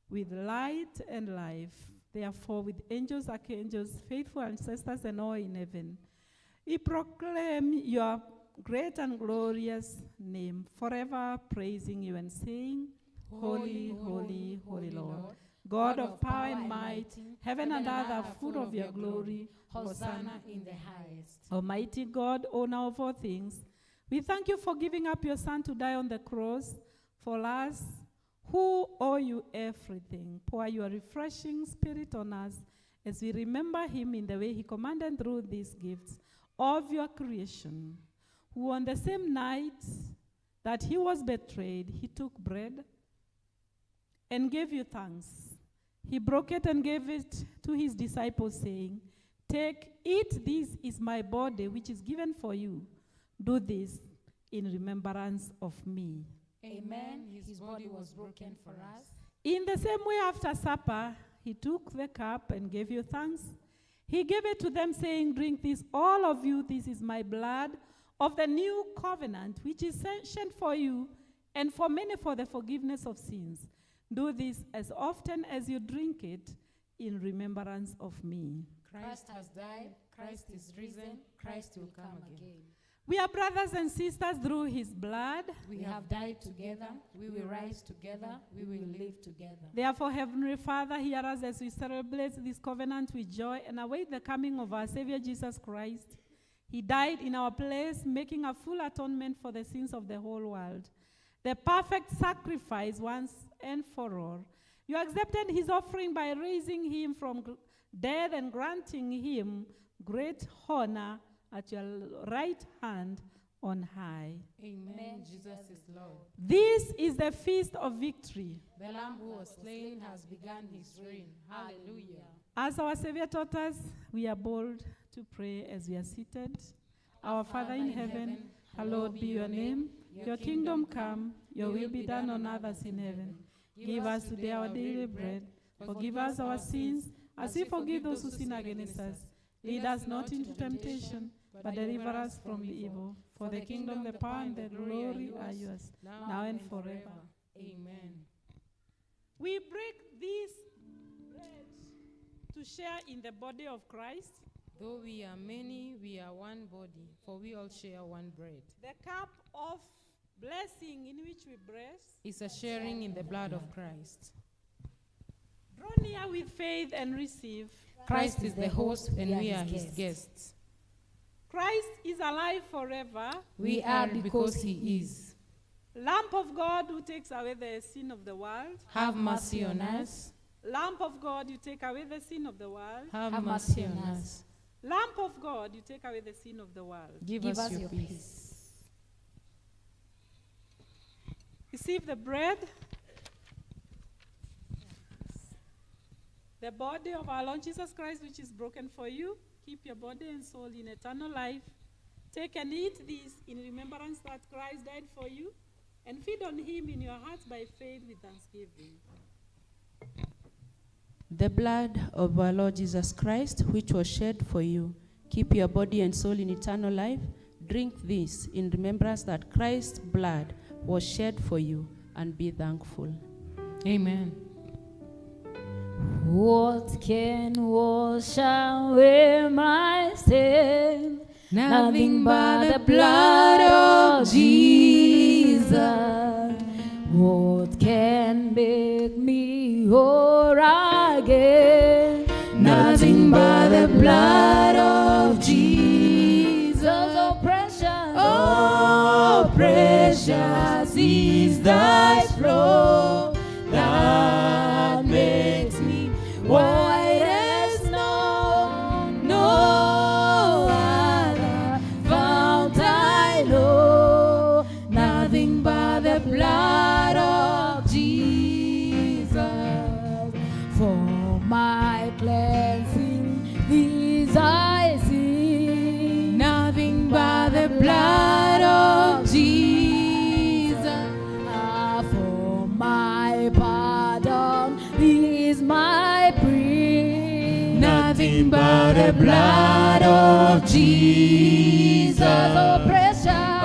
Speaker 3: with light and life. Therefore, with angels, archangels, faithful ancestors, and all in heaven, we proclaim your great and glorious name, forever praising you and saying, Holy, holy, holy Lord, God of power and might, heaven and earth are full of your glory.
Speaker 2: Hosanna in the highest.
Speaker 3: Almighty God, owner of all things, we thank you for giving up your Son to die on the cross for us who owe you everything. Pour your refreshing Spirit on us as we remember him in the way he commanded through these gifts of your creation, who on the same night that he was betrayed, he took bread and gave you thanks. He broke it and gave it to his disciples, saying, Take, eat, this is my body, which is given for you. Do this in remembrance of me.
Speaker 2: Amen. His body was broken for us.
Speaker 3: In the same way, after supper, he took the cup and gave you thanks. He gave it to them, saying, "Drink this, all of you. This is my blood of the new covenant, which is sent for you and for many for the forgiveness of sins. Do this as often as you drink it in remembrance of me."
Speaker 2: Christ has died, Christ is risen, Christ will come again.
Speaker 3: We are brothers and sisters through his blood.
Speaker 2: We have died together, we will rise together, we will live together.
Speaker 3: Therefore, Heavenly Father, hear us as we celebrate this covenant with joy and await the coming of our Savior Jesus Christ. He died in our place, making a full atonement for the sins of the whole world. The perfect sacrifice once and for all. You accepted his offering by raising him from death and granting him great honor at your right hand on high.
Speaker 5: Amen. Jesus is Lord.
Speaker 3: This is the feast of victory.
Speaker 5: The Lamb who was slain has begun his reign. Hallelujah.
Speaker 3: As our Savior taught us, we are bold to pray as we are seated. Our Father in heaven, hallowed be your name. Your kingdom come, your will be done on earth as in heaven. Give us today our daily bread. Forgive us our sins, as we forgive those who sin against us. Lead us not into temptation, but deliver us from the evil. For the kingdom, the power, and the glory are yours, now and forever.
Speaker 5: Amen.
Speaker 3: We break this bread to share in the body of Christ.
Speaker 5: Though we are many, we are one body, for we all share one bread.
Speaker 3: The cup of blessing in which we bless
Speaker 5: It's a sharing in the blood of Christ.
Speaker 3: draw near with faith and receive.
Speaker 5: Christ is the host, and we are his guests.
Speaker 3: Christ is alive forever.
Speaker 5: We are because he is.
Speaker 3: Lamb of God who takes away the sin of the world.
Speaker 5: Have mercy on us.
Speaker 3: Lamb of God, you take away the sin of the world.
Speaker 5: Have mercy on us.
Speaker 3: Lamb of God, you take away the sin of the world.
Speaker 5: Give us your peace.
Speaker 3: Receive the bread, the body of our Lord Jesus Christ, which is broken for you. Keep your body and soul in eternal life. Take and eat this in remembrance that Christ died for you, and feed on him in your hearts by faith with thanksgiving.
Speaker 4: The blood of our Lord Jesus Christ, which was shed for you. Keep your body and soul in eternal life. Drink this in remembrance that Christ's blood was shed for you, and be thankful.
Speaker 5: Amen.
Speaker 2: What can wash away my sin? Nothing but the blood of Jesus. What can make me whole again? Nothing but the blood of Jesus. Oh precious is thy flow that makes me white as snow. No other fount I know. Nothing but the blood of Jesus. For my cleansing, these I sing. Nothing but the blood of Jesus. For my pardon, is my plea. Nothing but the blood of Jesus.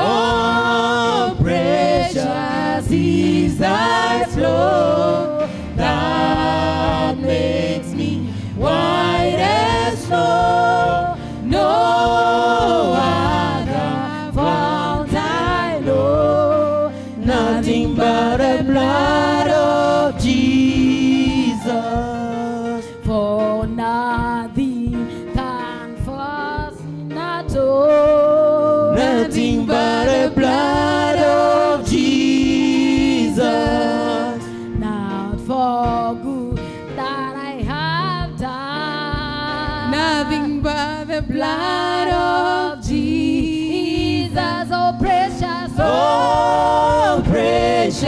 Speaker 2: Oh precious is thy flow that makes me white as snow. No other fount I know. Nothing but the blood of Jesus. For nothing can fasten at all. Nothing but the blood of Jesus. Not for good that I have done. Nothing but the blood of Jesus. Oh precious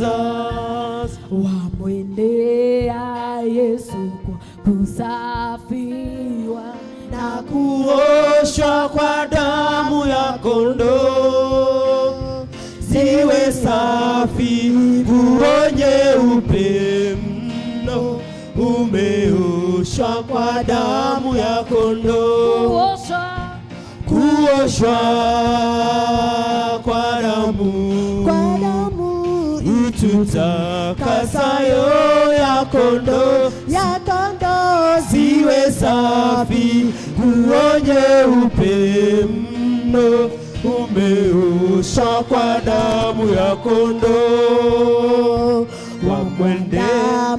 Speaker 1: Jesus.
Speaker 5: Wamwendea Yesu kwa kusafiwa
Speaker 1: Na kuoshwa kwa damu ya kondoo, ziwe safi, nguo nyeupe mno, umeoshwa kwa damu ya kondoo. Kuoshwa kwa damu itutakasayo ya kondoo, ziwe safi, nguo nyeupe mno, umeoshwa kwa damu ya kondoo. Wamwendea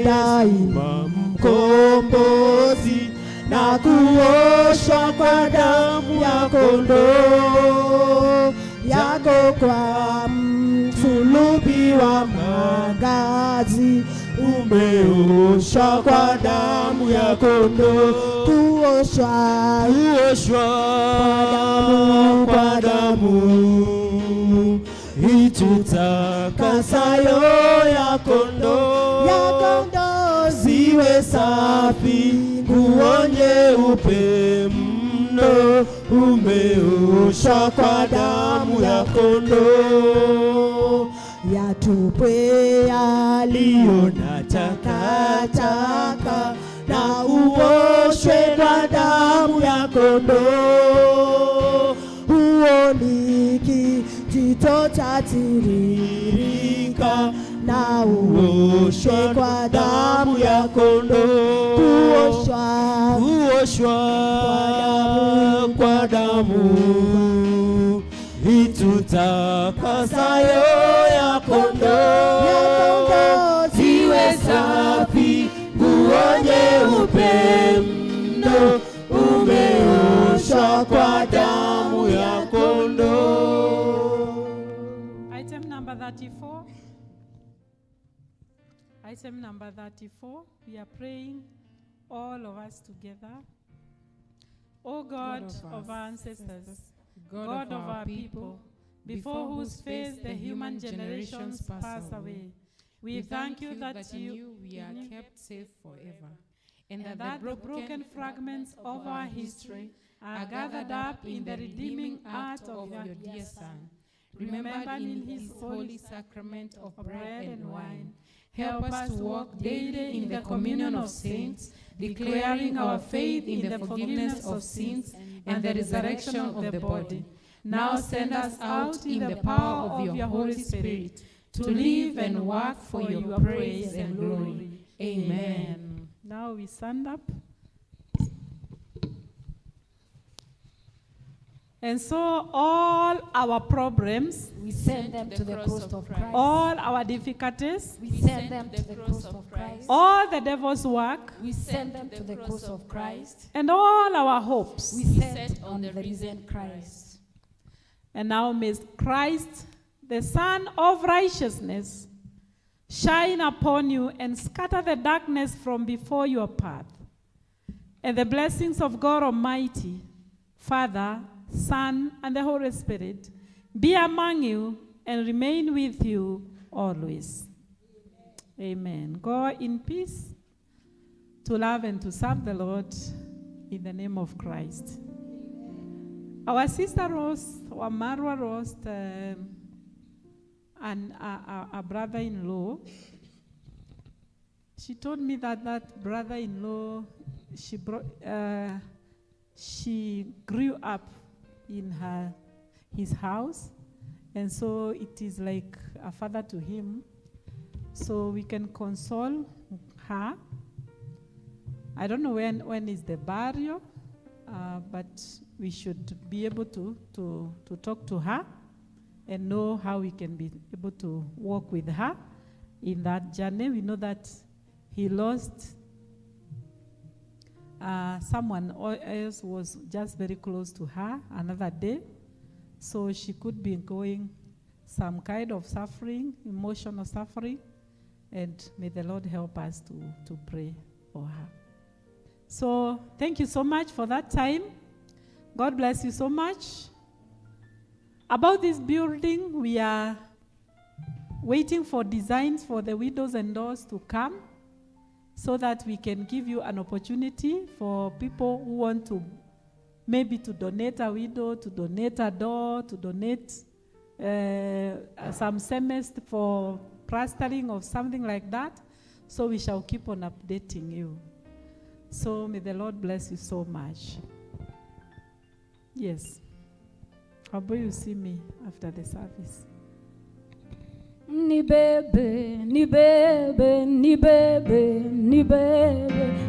Speaker 1: daima mkombozi, na kuoshwa kwa damu ya kondoo, yako kwa msulubi wa magazi, umeoshwa kwa damu ya kondoo. Kuoshwa kwa damu itutakasayo ya kondoo, ziwe safi, nguo nyeupe mno, umeoshwa kwa damu ya kondoo. Yatupwe yaliyo na takataka, na uoshwe kwa damu ya kondoo. Huoni kijito chatiririka, na uoshwe kwa damu ya kondoo. Kuoshwa kwa damu itutakasayo ya kondoo, ziwe safi, nguo nyeupe mno, umeoshwa kwa damu ya kondoo.
Speaker 3: Item number 34. Item number 34. We are praying, all of us together. O God of our ancestors, God of our people, before whose face the human generations pass away, we thank you that
Speaker 2: we are kept safe forever,
Speaker 3: and that the broken fragments of our history are gathered up in the redeeming art of your dear Son, remembered in his holy sacrament of bread and wine. Help us to walk daily in the communion of saints, declaring our faith in the forgiveness of sins and the resurrection of the body. Now send us out in the power of your Holy Spirit to live and work for your praise and glory. Amen. Now we stand up. And so all our problems,
Speaker 2: we send them to the cross of Christ.
Speaker 3: all our difficulties,
Speaker 2: We send them to the cross of Christ.
Speaker 3: all the devil's work,
Speaker 2: We send them to the cross of Christ.
Speaker 3: and all our hopes.
Speaker 2: We set on the risen Christ.
Speaker 3: And now may Christ, the Son of righteousness, shine upon you and scatter the darkness from before your path. And the blessings of God Almighty, Father, Son, and the Holy Spirit be among you and remain with you always. Amen. Go in peace to love and to serve the Lord in the name of Christ. Our sister Rose, our Marwa Rose, and our brother-in-law, she told me that brother-in-law, she grew up in his house, and so it is like a father to him. So we can console her. I don't know when is the burial, but we should be able to talk to her and know how we can be able to walk with her in that journey. We know that he lost someone else was just very close to her another day. So she could be going some kind of suffering, emotional suffering, and may the Lord help us to pray for her. So thank you so much for that time. God bless you so much. About this building, we are waiting for designs for the windows and doors to come so that we can give you an opportunity for people who want to maybe to donate a window, to donate a door, to donate some cement for plastering or something like that. So we shall keep on updating you. So may the Lord bless you so much. Yes. How about you see me after the service?
Speaker 2: Nibebe, nibebe, nibebe, nibebe,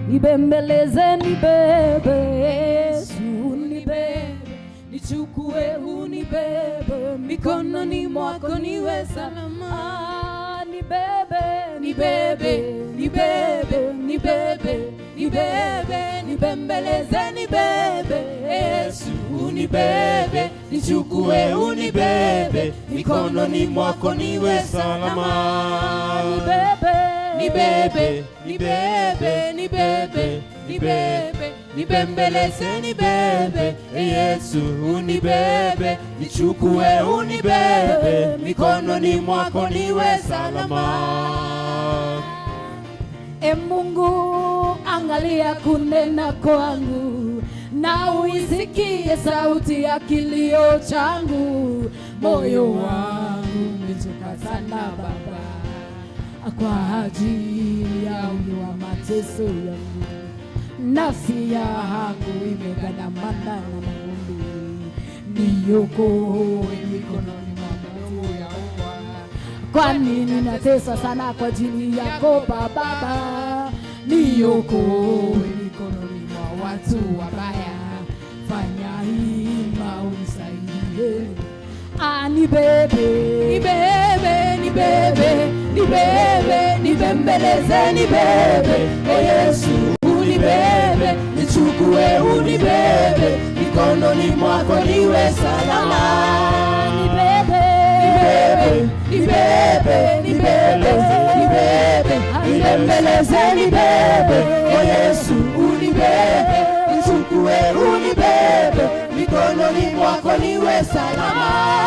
Speaker 2: nibembeleze, nibebe, Yesu, nibebe, nichukue unibebe, mikononi mwako niwe salama. Nibebe, nibebe, nibebe, nibebe, nibebe, nibembeleze, nibebe, Yesu, unibebe, nichukue unibebe, mikononi mwako niwe salama. Nibebe, nibebe, nibebe, nibebe, nibembeleze, nibebe, Yesu, unibebe, nichukue unibebe, mikononi mwako niwe salama. E Mungu, angalia kunena kwangu, na uisikie sauti ya kilio changu. Moyo wangu umechoka sana Baba, kwa ajili ya wingi wa mateso yangu. Nafsi yangu imegandamana na mavumbi, niokoe mikononi mwako Yehova. Kwani ninateswa sana kwa ajili yako Baba, niokoe mikononi mwa watu wabaya. Fanya hima unisaidie. Nibebe, nibebe, nibebe, nibebe, nibembeleze, nibebe, Yesu, unibebe, nichukue unibebe, mikononi mwako niwe salama. Nibebe, nibebe, nibebe, nibebe, nibembeleze, nibebe, Yesu, unibebe, nichukue unibebe, mikononi mwako niwe salama.